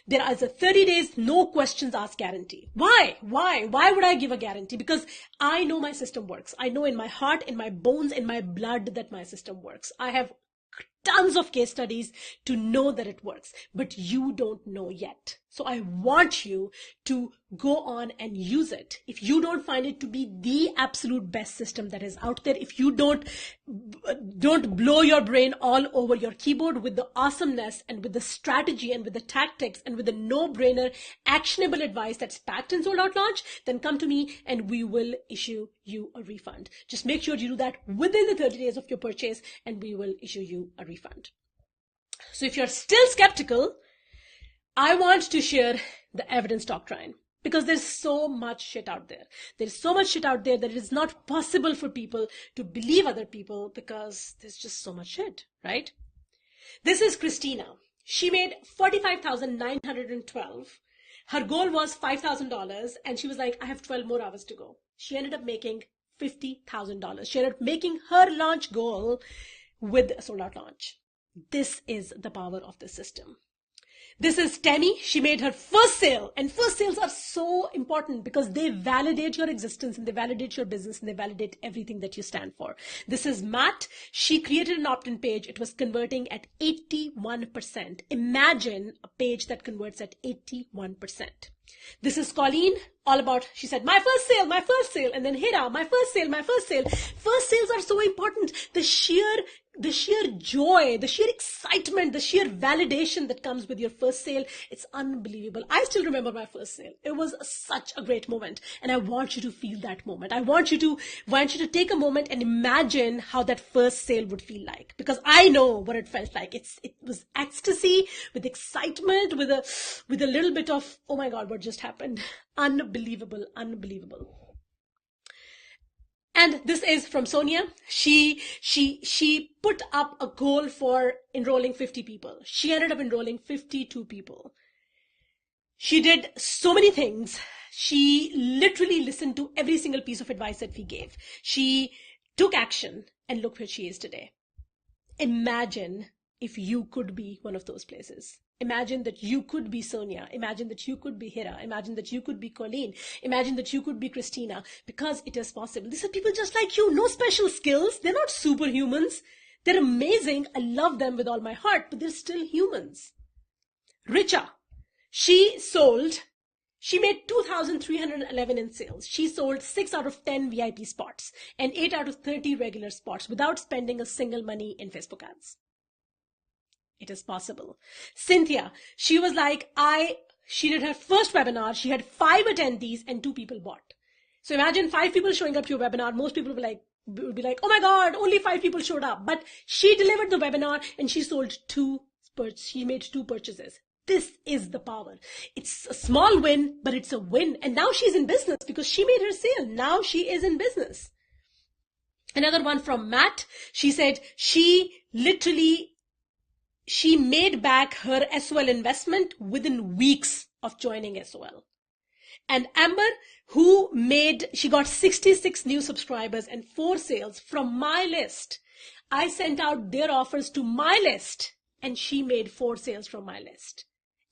S1: There is a 30 days, no questions asked guarantee. Why? Why would I give a guarantee? Because I know my system works. I know in my heart, in my bones, in my blood that my system works. I have tons of case studies to know that it works, but you don't know yet. So I want you to go on and use it. If you don't find it to be the absolute best system that is out there, if you don't blow your brain all over your keyboard with the awesomeness and with the strategy and with the tactics and with the no-brainer actionable advice that's packed in Sold Out Launch, then come to me and we will issue you a refund. Just make sure you do that within the 30 days of your purchase and we will issue you a refund. So if you're still skeptical, I want to share the evidence doctrine because there's so much shit out there. There's so much shit out there that it is not possible for people to believe other people because there's just so much shit, right? This is Christina. She made $45,912. Her goal was $5,000 and she was like, I have 12 more hours to go. She ended up making $50,000. She ended up making her launch goal with a Sold Out Launch. This is the power of the system. This is Tammy. She made her first sale, and first sales are so important because they validate your existence and they validate your business and they validate everything that you stand for. This is Matt. She created an opt-in page. It was converting at 81%. Imagine a page that converts at 81%. This is Colleen, all about, she said, my first sale, and then Hira, my first sale. First sales are so important. The sheer joy, the sheer excitement, the sheer validation that comes with your first sale, it's unbelievable. I still remember my first sale. It was such a great moment, and I want you to feel that moment. I want you to take a moment and imagine how that first sale would feel like, because I know what it felt like. It was ecstasy with excitement, with a little bit of, oh my God, what just happened? Unbelievable. And this is from Sonia. She put up a goal for enrolling 50 people. She ended up enrolling 52 people. She did so many things. She literally listened to every single piece of advice that we gave. She took action, and look where she is today. Imagine if you could be one of those places. Imagine that you could be Sonia. Imagine that you could be Hira. Imagine that you could be Colleen. Imagine that you could be Christina, because it is possible. These are people just like you, no special skills. They're not superhumans. They're amazing. I love them with all my heart, but they're still humans. Richa, she made 2,311 in sales. She sold 6 out of 10 VIP spots and 8 out of 30 regular spots without spending a single money in Facebook ads. It is possible. Cynthia, she was like, she did her first webinar. She had 5 attendees and 2 people bought. So imagine 5 people showing up to your webinar. Most people would be like, oh my God, only 5 people showed up. But she delivered the webinar and she sold she made 2 purchases. This is the power. It's a small win, but it's a win. And now she's in business because she made her sale. Now she is in business. Another one from Matt. She said she made back her SOL investment within weeks of joining SOL. And Amber, she got 66 new subscribers and 4 sales from my list. I sent out their offers to my list and she made 4 sales from my list.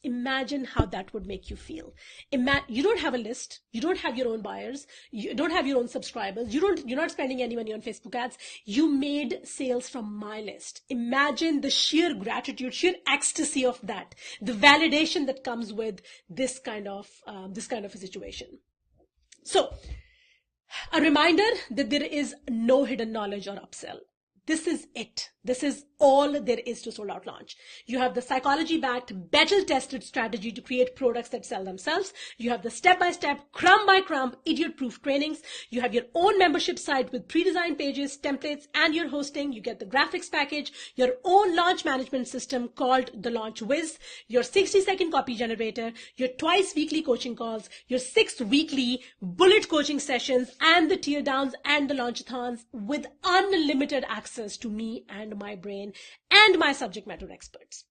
S1: Imagine how that would make you feel. You don't have a list. You don't have your own buyers. You don't have your own subscribers. You're not spending any money on Facebook ads. You made sales from my list. Imagine the sheer gratitude, sheer ecstasy of that, the validation that comes with this kind of a situation. So, a reminder that there is no hidden knowledge or upsell. This is it. This is all there is to Sold Out Launch. You have the psychology-backed, battle-tested strategy to create products that sell themselves. You have the step-by-step, crumb-by-crumb, idiot-proof trainings. You have your own membership site with pre-designed pages, templates, and your hosting. You get the graphics package, your own launch management system called the Launch Whiz, your 60-second copy generator, your twice weekly coaching calls, your 6 weekly bullet coaching sessions, and the teardowns and the launchathons with unlimited access to me and my brain and my subject matter experts.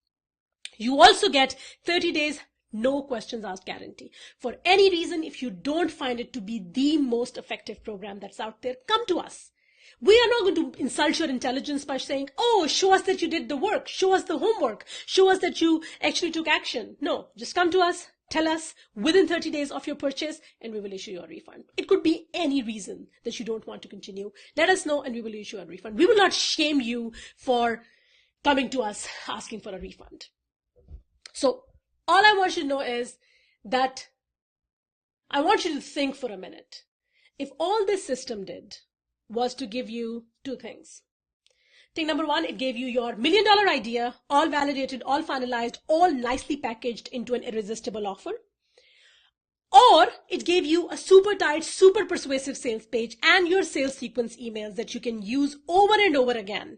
S1: You also get 30 days, no questions asked guarantee. For any reason, if you don't find it to be the most effective program that's out there, come to us. We are not going to insult your intelligence by saying, oh, show us that you did the work, show us the homework, show us that you actually took action. No, just come to us, tell us within 30 days of your purchase, and we will issue you a refund. It could be any reason that you don't want to continue. Let us know and we will issue a refund. We will not shame you for coming to us asking for a refund. So all I want you to know is that I want you to think for a minute. If all this system did was to give you 2 things. Thing number 1, it gave you your $1 million idea, all validated, all finalized, all nicely packaged into an irresistible offer. Or it gave you a super tight, super persuasive sales page and your sales sequence emails that you can use over and over again.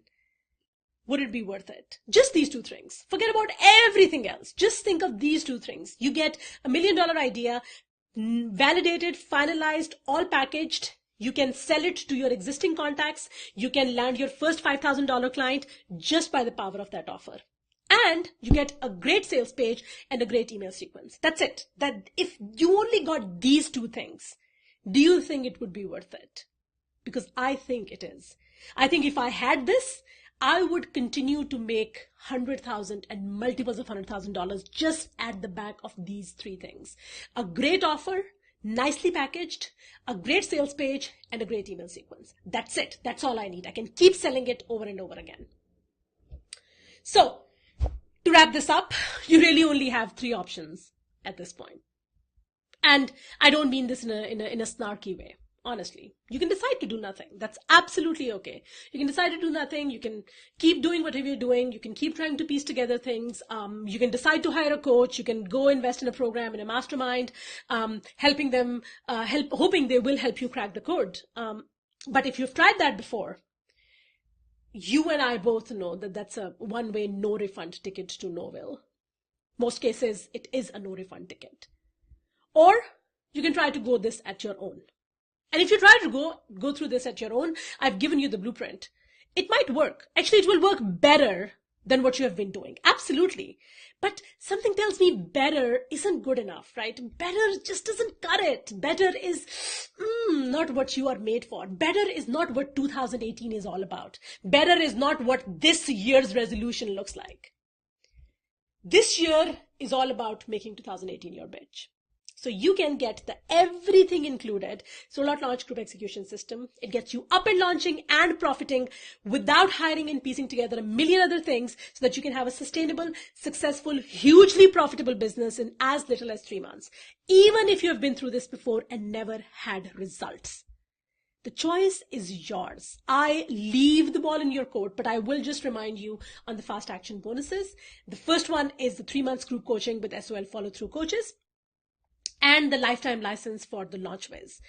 S1: Would it be worth it? Just these 2 things. Forget about everything else. Just think of these 2 things. You get a $1 million idea, validated, finalized, all packaged. You can sell it to your existing contacts. You can land your first $5,000 client just by the power of that offer. And you get a great sales page and a great email sequence. That's it. That if you only got these 2 things, do you think it would be worth it? Because I think it is. I think if I had this, I would continue to make $100,000 and multiples of $100,000 just at the back of these 3 things. A great offer, nicely packaged, a great sales page, and a great email sequence. That's it. That's all I need. I can keep selling it over and over again. So, to wrap this up, you really only have 3 options at this point. And I don't mean this in a snarky way. Honestly, you can decide to do nothing. That's absolutely okay. You can decide to do nothing. You can keep doing whatever you're doing. You can keep trying to piece together things. You can decide to hire a coach. You can go invest in a program, in a mastermind, hoping they will help you crack the code. But if you've tried that before, you and I both know that that's a one-way, no refund ticket to nowhere. Most cases, it is a no refund ticket. Or you can try to go this at your own. And if you try to go through this at your own, I've given you the blueprint. It might work. Actually, it will work better than what you have been doing. Absolutely. But something tells me better isn't good enough, right? Better just doesn't cut it. Better is not what you are made for. Better is not what 2018 is all about. Better is not what this year's resolution looks like. This year is all about making 2018 your bitch. So you can get the everything included Sold Out Launch Group Execution System. It gets you up and launching and profiting without hiring and piecing together a million other things so that you can have a sustainable, successful, hugely profitable business in as little as 3 months. Even if you have been through this before and never had results. The choice is yours. I leave the ball in your court, but I will just remind you on the fast action bonuses. The first one is the 3 months group coaching with SOL follow-through coaches, and the lifetime license for the Launch Whiz.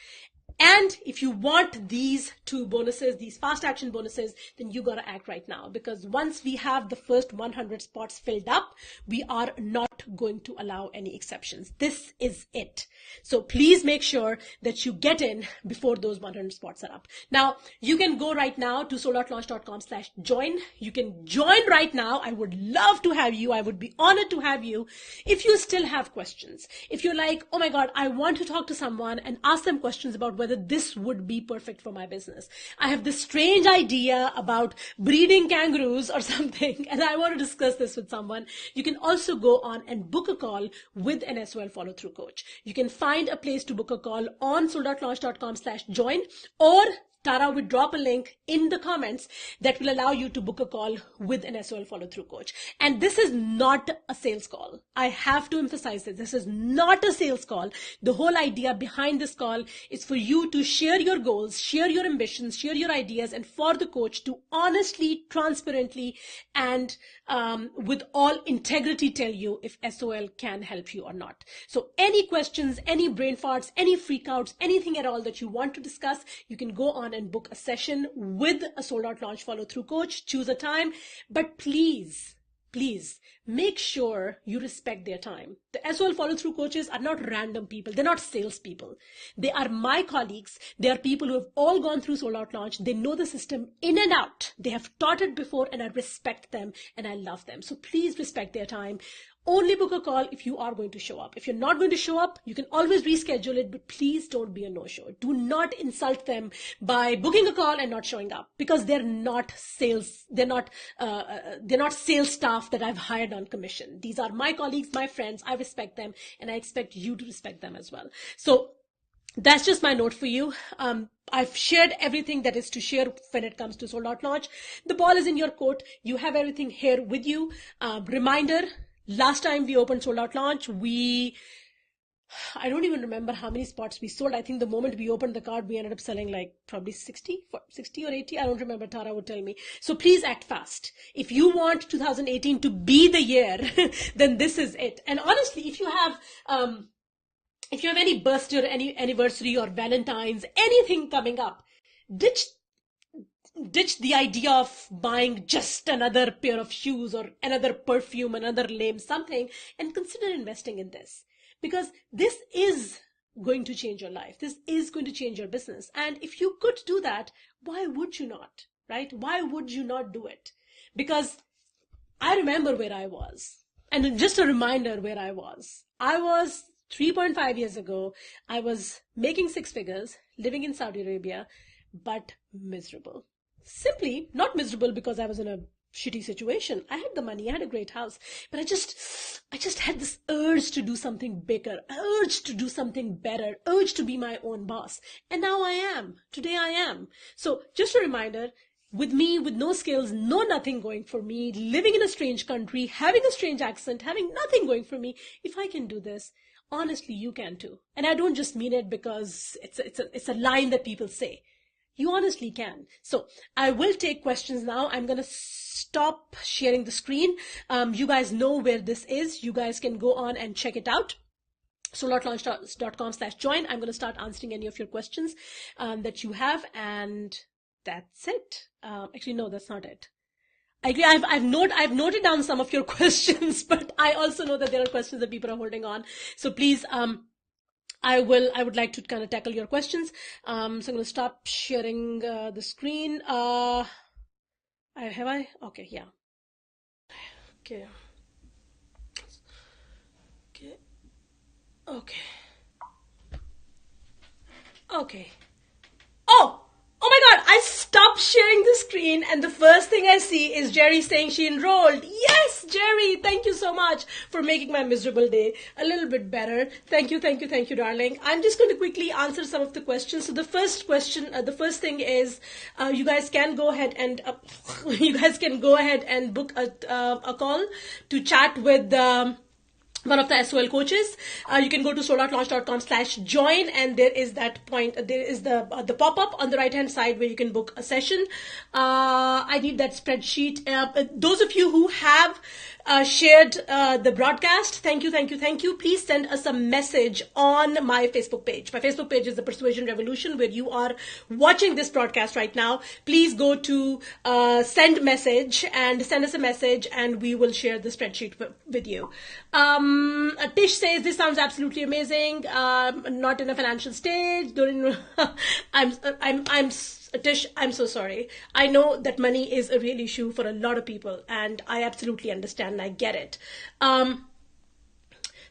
S1: And if you want these two bonuses, these fast action bonuses, then you got to act right now, because once we have the first 100 spots filled up, we are not going to allow any exceptions. This is it. So please make sure that you get in before those 100 spots are up. Now, you can go right now to sold.launch.com/join. You can join right now. I would love to have you. I would be honored to have you. If you still have questions, if you're like, oh my God, I want to talk to someone and ask them questions about whether this would be perfect for my business. I have this strange idea about breeding kangaroos or something, and I want to discuss this with someone. You can also go on and book a call with an SOL follow-through coach. You can find a place to book a call on sold.launch.com/join, or Tara will drop a link in the comments that will allow you to book a call with an SOL follow-through coach. And this is not a sales call. I have to emphasize this. This is not a sales call. The whole idea behind this call is for you to share your goals, share your ambitions, share your ideas, and for the coach to honestly, transparently, and with all integrity tell you if SOL can help you or not. So any questions, any brain farts, any freakouts, anything at all that you want to discuss, you can go on and book a session with a Sold Out Launch follow-through coach. Choose a time, but please make sure you respect their time. The SOL follow-through coaches are not random people. They're not salespeople. They are my colleagues. They are people who have all gone through Sold Out Launch. They know the system in and out. They have taught it before, and I respect them and I love them. So please respect their time. Only book a call if you are going to show up. If you're not going to show up, you can always reschedule it, but please don't be a no-show. Do not insult them by booking a call and not showing up, because they're not sales. They're not sales staff that I've hired on commission. These are my colleagues, my friends. I respect them, and I expect you to respect them as well. So that's just my note for you. I've shared everything that is to share when it comes to Sold Out Launch. The ball is in your court. You have everything here with you. Reminder, last time we opened Sold Out Launch, I don't even remember how many spots we sold. I think the moment we opened the card, we ended up selling like probably 60 or 80. I don't remember. Tara would tell me. So please act fast. If you want 2018 to be the year, then this is it. And honestly, if you have any birthday or any anniversary or Valentine's, anything coming up, ditch the idea of buying just another pair of shoes or another perfume, another lame something, and consider investing in this, because this is going to change your life. This is going to change your business. And if you could do that, why would you not, right? Why would you not do it? Because I remember where I was, and just a reminder where I was. I was 3.5 years ago. I was making 6 figures, living in Saudi Arabia, but miserable. Simply not miserable because I was in a shitty situation. I had the money, I had a great house, but I just had this urge to do something bigger, urge to do something better, urge to be my own boss. And now I am. Today I am. So just a reminder, with me, with no skills, no nothing going for me, living in a strange country, having a strange accent, having nothing going for me, if I can do this, honestly, you can too. And I don't just mean it because it's a line that people say. You honestly can. So I will take questions now. I'm going to stop sharing the screen. You guys know where this is. You guys can go on and check it out. sold.launch.com/join. I'm going to start answering any of your questions that you have. And that's it. Actually, no, that's not it. I agree. I've noted down some of your questions, but I also know that there are questions that people are holding on. So please, I would like to kind of tackle your questions. So I'm going to stop sharing the screen. Have I? Okay, yeah. Okay. Okay. Oh my God, I stopped sharing the screen and the first thing I see is Jerry saying she enrolled. Yes, Jerry, thank you so much for making my miserable day a little bit better. Thank you, darling. I'm just going to quickly answer some of the questions. So the first question, the first thing is, you guys can go ahead and book a call to chat with one of the SOL coaches. You can go to sold.launch.com/join, and there is that point. There is the pop-up on the right-hand side where you can book a session. I need that spreadsheet. Those of you who have shared the broadcast. Thank you, thank you, thank you. Please send us a message on my Facebook page. My Facebook page is The Persuasion Revolution, where you are watching this broadcast right now. Please go to send message and send us a message, and we will share the spreadsheet with you. Tish says, this sounds absolutely amazing. Not in a financial stage. Tish, I'm so sorry. I know that money is a real issue for a lot of people, and I absolutely understand and I get it.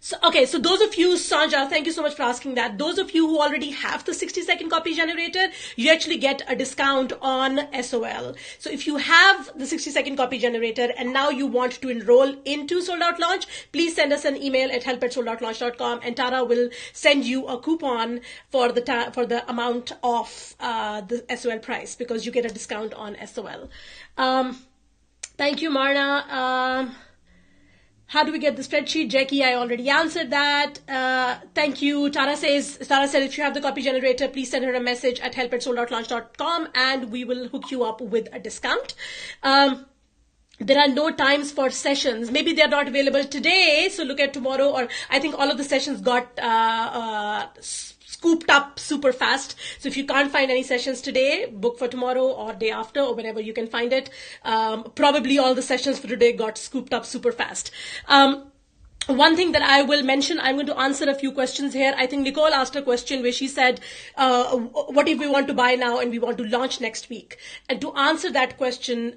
S1: So those of you, Sanja, thank you so much for asking that. Those of you who already have the 60-second copy generator, you actually get a discount on SOL. So if you have the 60-second copy generator and now you want to enroll into Sold Out Launch, please send us an email at help@soldoutlaunch.com, and Tara will send you a coupon for the amount of the SOL price, because you get a discount on SOL. Thank you, Marna. How do we get the spreadsheet? Jackie, I already answered that. Thank you. Tara said if you have the copy generator, please send her a message at help@soldoutlaunch.com and we will hook you up with a discount. There are no times for sessions. Maybe they're not available today, so look at tomorrow, or I think all of the sessions got scooped up super fast. So if you can't find any sessions today, book for tomorrow or day after or whenever you can find it. Probably all the sessions for today got scooped up super fast. One thing that I will mention, I'm going to answer a few questions here. I think Nicole asked a question where she said, what if we want to buy now and we want to launch next week? And to answer that question,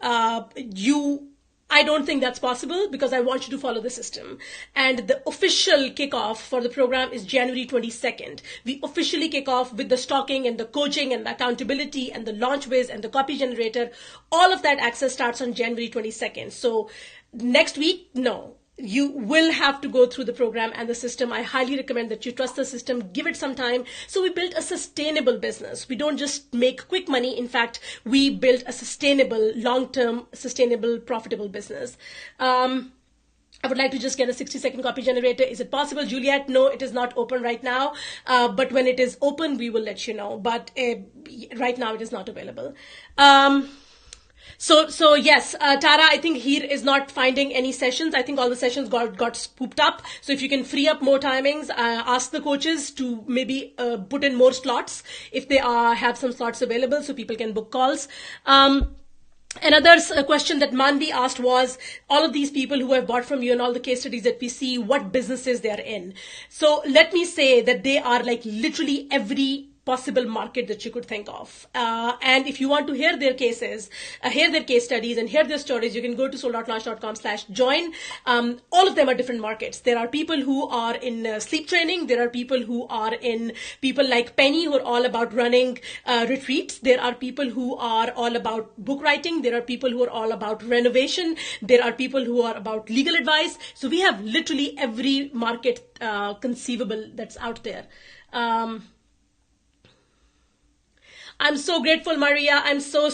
S1: I don't think that's possible, because I want you to follow the system. And the official kickoff for the program is January 22nd. We officially kick off with the stocking and the coaching and the accountability and the launch whiz and the copy generator. All of that access starts on January 22nd. So next week, no. You will have to go through the program and the system. I highly recommend that you trust the system, give it some time. So we built a sustainable business. We don't just make quick money. In fact, we built a sustainable, long-term, sustainable, profitable business. I would like to just get a 60-second copy generator. Is it possible, Juliet? No, it is not open right now. But when it is open, we will let you know. But right now, it is not available. So yes, Tara, I think here is not finding any sessions. I think all the sessions got spooped up. So if you can free up more timings, ask the coaches to maybe put in more slots if they have some slots available so people can book calls. Another question that Manvi asked was, all of these people who have bought from you and all the case studies that we see, what businesses they are in. So let me say that they are like literally every possible market that you could think of. And if you want to hear their cases, hear their case studies and hear their stories, you can go to soldoutlaunch.com/join. All of them are different markets. There are people who are in sleep training. There are people who are in people like Penny who are all about running retreats. There are people who are all about book writing. There are people who are all about renovation. There are people who are about legal advice. So we have literally every market conceivable that's out there. I'm so grateful, Maria. I'm so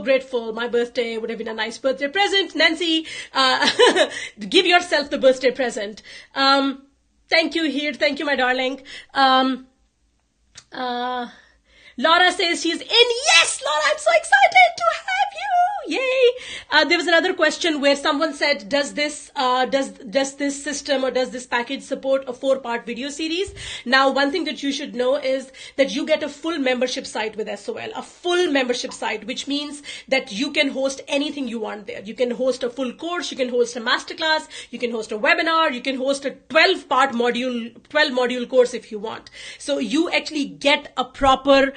S1: grateful. My birthday would have been a nice birthday present. Nancy, give yourself the birthday present. Thank you, here. Thank you, my darling. Laura says she's in. Yes, Laura, I'm so excited to have you. Yay. There was another question where someone said, does this system or does this package support a 4-part video series? Now, one thing that you should know is that you get a full membership site with SOL, a full membership site, which means that you can host anything you want there. You can host a full course, you can host a masterclass, you can host a webinar, you can host a 12 module course if you want. So you actually get a proper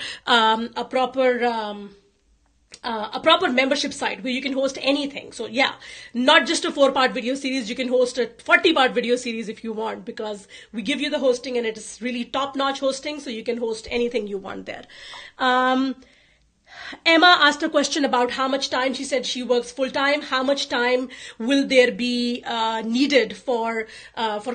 S1: membership site where you can host anything. So yeah, not just a 4-part video series. You can host a 40-part video series if you want, because we give you the hosting and it is really top-notch hosting. So you can host anything you want there. Emma asked a question about how much time. She said she works full-time. How much time will there be needed for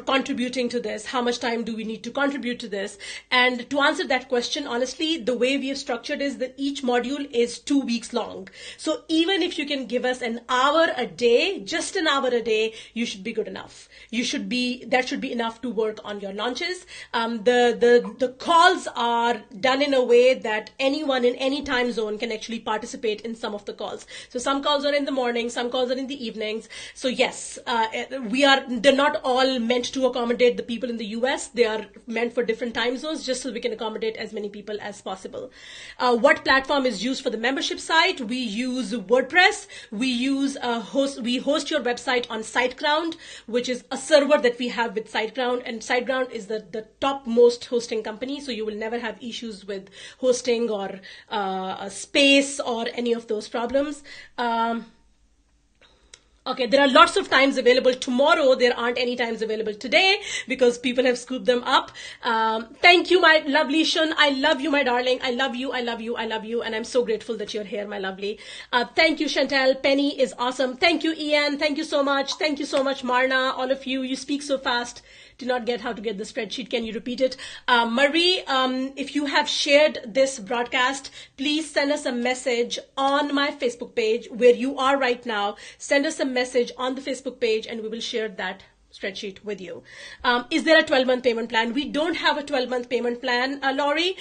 S1: contributing to this? How much time do we need to contribute to this? And to answer that question, honestly, the way we have structured is that each module is 2 weeks long. So even if you can give us an hour a day, just an hour a day, you should be good enough. That should be enough to work on your launches. The calls are done in a way that anyone in any time zone phone can actually participate in some of the calls. So some calls are in the morning, some calls are in the evenings. So yes, they're not all meant to accommodate the people in the US. They are meant for different time zones, just so we can accommodate as many people as possible. What platform is used for the membership site? We use WordPress. We host your website on SiteGround, which is a server that we have with SiteGround, and SiteGround is the topmost hosting company, so you will never have issues with hosting or space or any of those problems. Okay, there are lots of times available tomorrow. There aren't any times available today because people have scooped them up. Thank you, my lovely Shun. I love you, my darling. I love you. I love you. I love you. And I'm so grateful that you're here, my lovely. Thank you, Chantel. Penny is awesome. Thank you, Ian. Thank you so much. Thank you so much, Marna. All of you. You speak so fast. Do not get how to get the spreadsheet. Can you repeat it? Marie, if you have shared this broadcast, please send us a message on my Facebook page where you are right now. Send us a message on the Facebook page and we will share that spreadsheet with you. Is there a 12-month payment plan? We don't have a 12-month payment plan, Laurie,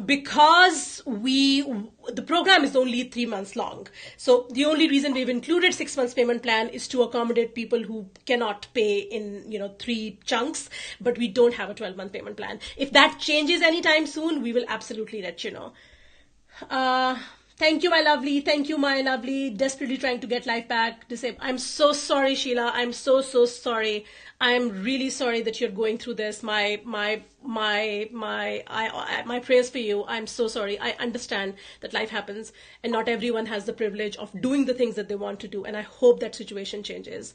S1: because the program is only 3 months long. So the only reason we've included 6 months payment plan is to accommodate people who cannot pay in 3 chunks, but we don't have a 12-month payment plan. If that changes anytime soon, we will absolutely let you know. Thank you, my lovely. Thank you, my lovely. Desperately trying to get life back. I'm so sorry, Sheila. I'm so sorry. I'm really sorry that you're going through this. My prayers for you. I'm so sorry. I understand that life happens and not everyone has the privilege of doing the things that they want to do. And I hope that situation changes.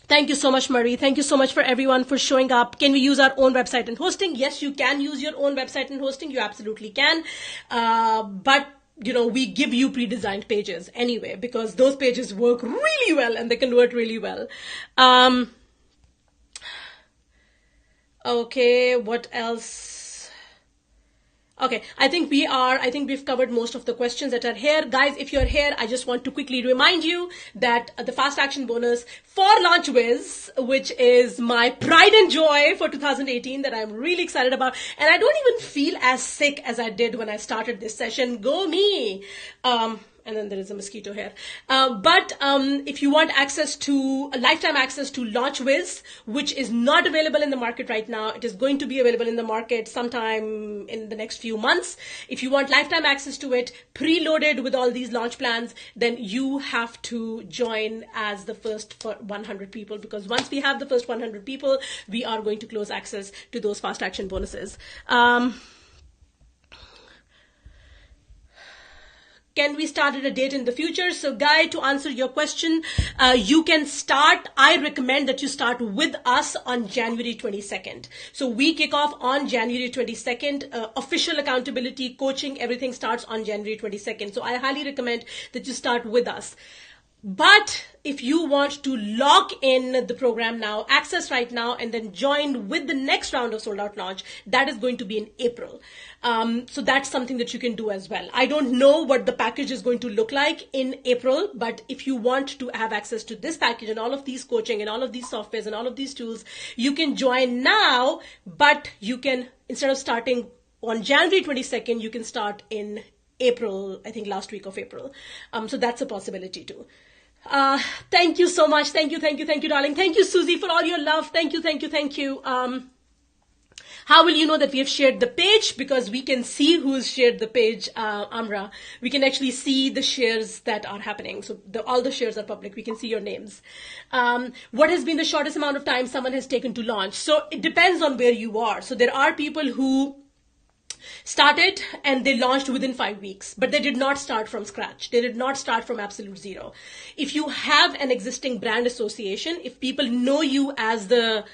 S1: Thank you so much, Marie. Thank you so much for everyone for showing up. Can we use our own website and hosting? Yes, you can use your own website and hosting. You absolutely can. But we give you pre-designed pages anyway, because those pages work really well and they convert really well. Okay, what else? Okay, I think we've covered most of the questions that are here. Guys, if you're here, I just want to quickly remind you that the fast action bonus for LaunchWiz, which is my pride and joy for 2018 that I'm really excited about. And I don't even feel as sick as I did when I started this session. Go me. And then there is a mosquito here. But if you want lifetime access to LaunchWiz, which is not available in the market right now, it is going to be available in the market sometime in the next few months. If you want lifetime access to it, preloaded with all these launch plans, then you have to join as the first 100 people, because once we have the first 100 people, we are going to close access to those fast action bonuses. Can we start at a date in the future? So Guy, to answer your question, you can start. I recommend that you start with us on January 22nd. So we kick off on January 22nd. Official accountability, coaching, everything starts on January 22nd. So I highly recommend that you start with us. But if you want to lock in the program now, access right now, and then join with the next round of sold out launch, that is going to be in April. So that's something that you can do as well. I don't know what the package is going to look like in April, but if you want to have access to this package and all of these coaching and all of these softwares and all of these tools, you can join now, but you can, instead of starting on January 22nd, you can start in April, I think last week of April. So that's a possibility too. Thank you so much. Thank you, darling. Thank you, Susie, for all your love. Thank you. How will you know that we have shared the page? Because we can see who's shared the page, Amra. We can actually see the shares that are happening. So all the shares are public. We can see your names. What has been the shortest amount of time someone has taken to launch? So it depends on where you are. So there are people who started and they launched within 5 weeks, but they did not start from scratch. They did not start from absolute zero. If you have an existing brand association, if people know you as the,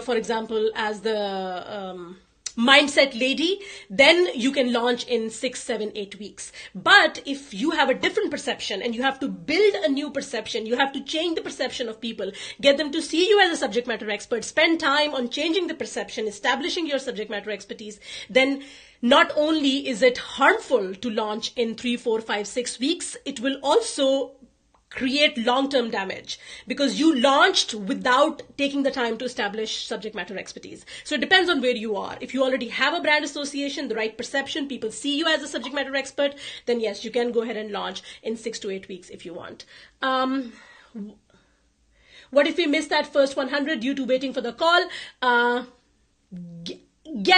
S1: for example, as the mindset lady, then you can launch in 6, 7, 8 weeks. But if you have a different perception and you have to build a new perception, you have to change the perception of people, get them to see you as a subject matter expert, spend time on changing the perception, establishing your subject matter expertise, then not only is it harmful to launch in 3, 4, 5, 6 weeks, it will also create long-term damage because you launched without taking the time to establish subject matter expertise. So it depends on where you are. If you already have a brand association, the right perception, people see you as a subject matter expert, then yes, you can go ahead and launch in 6 to 8 weeks if you want. What if we miss that first 100 due to waiting for the call? Get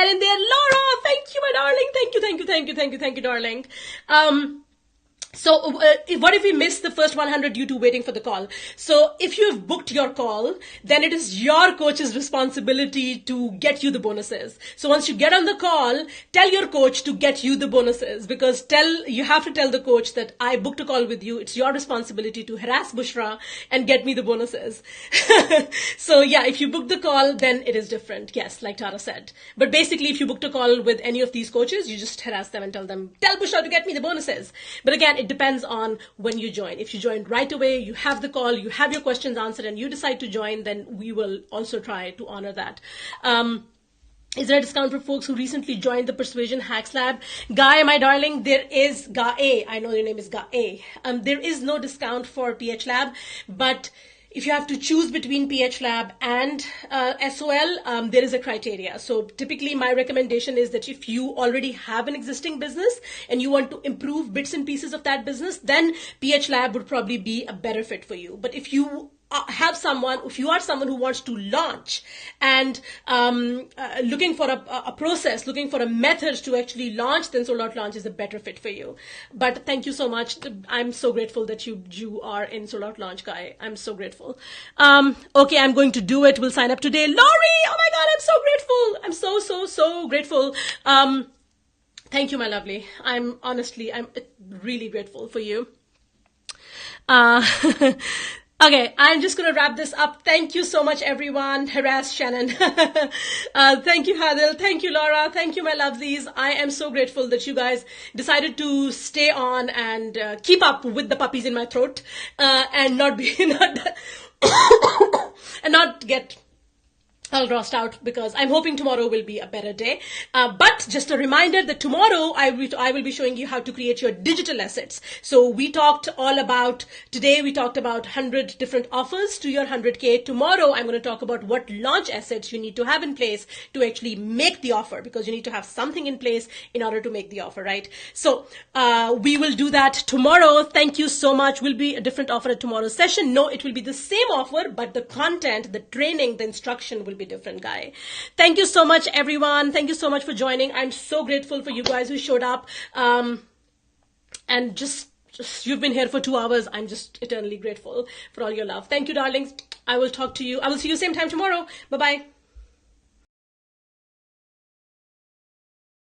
S1: in there, Laura. Thank you, my darling. Thank you, darling. So what if we miss the first 100 due to waiting for the call? So if you have booked your call, then it is your coach's responsibility to get you the bonuses. So once you get on the call, tell your coach to get you the bonuses, because you have to tell the coach that I booked a call with you. It's your responsibility to harass Bushra and get me the bonuses. So yeah, if you book the call, then it is different. Yes, like Tara said. But basically, if you booked a call with any of these coaches, you just harass them and tell Bushra to get me the bonuses. But again, it depends on when you join. If you join right away, you have the call, you have your questions answered, and you decide to join, then we will also try to honor that. Is there a discount for folks who recently joined the Persuasion Hacks Lab? Guy, my darling, there is Guy. I know your name is Guy. There is no discount for PH Lab, but if you have to choose between PH Lab and SOL, there is a criteria. So typically my recommendation is that if you already have an existing business and you want to improve bits and pieces of that business, then PH Lab would probably be a better fit for you. But if you if you are someone who wants to launch and looking for a process, looking for a method to actually launch, then Sold Out Launch is a better fit for you. But thank you so much. I'm so grateful that you are in Sold Out Launch, Guy. I'm so grateful. Okay, I'm going to do it. We'll sign up today. Laurie, oh my God, I'm so grateful. I'm so grateful. Thank you, my lovely. I'm really grateful for you. Okay, I'm just going to wrap this up. Thank you so much, everyone. Harass Shannon. Thank you, Hadil. Thank you, Laura. Thank you, my lovelies. I am so grateful that you guys decided to stay on and keep up with the puppies in my throat and not get all grossed out, because I'm hoping tomorrow will be a better day. But just a reminder that tomorrow I will be showing you how to create your digital assets. So today we talked about 100 different offers to your 100K. Tomorrow I'm going to talk about what launch assets you need to have in place to actually make the offer, because you need to have something in place in order to make the offer, right? So we will do that tomorrow. Thank you so much. Will be a different offer at tomorrow's session. No, it will be the same offer, but the content, the training, the instruction will be different, Guy. Thank you so much, everyone. Thank you so much for joining. I'm so grateful for you guys who showed up. And just you've been here for 2 hours. I'm just eternally grateful for all your love. Thank you, darlings. I will see you same time tomorrow. Bye-bye.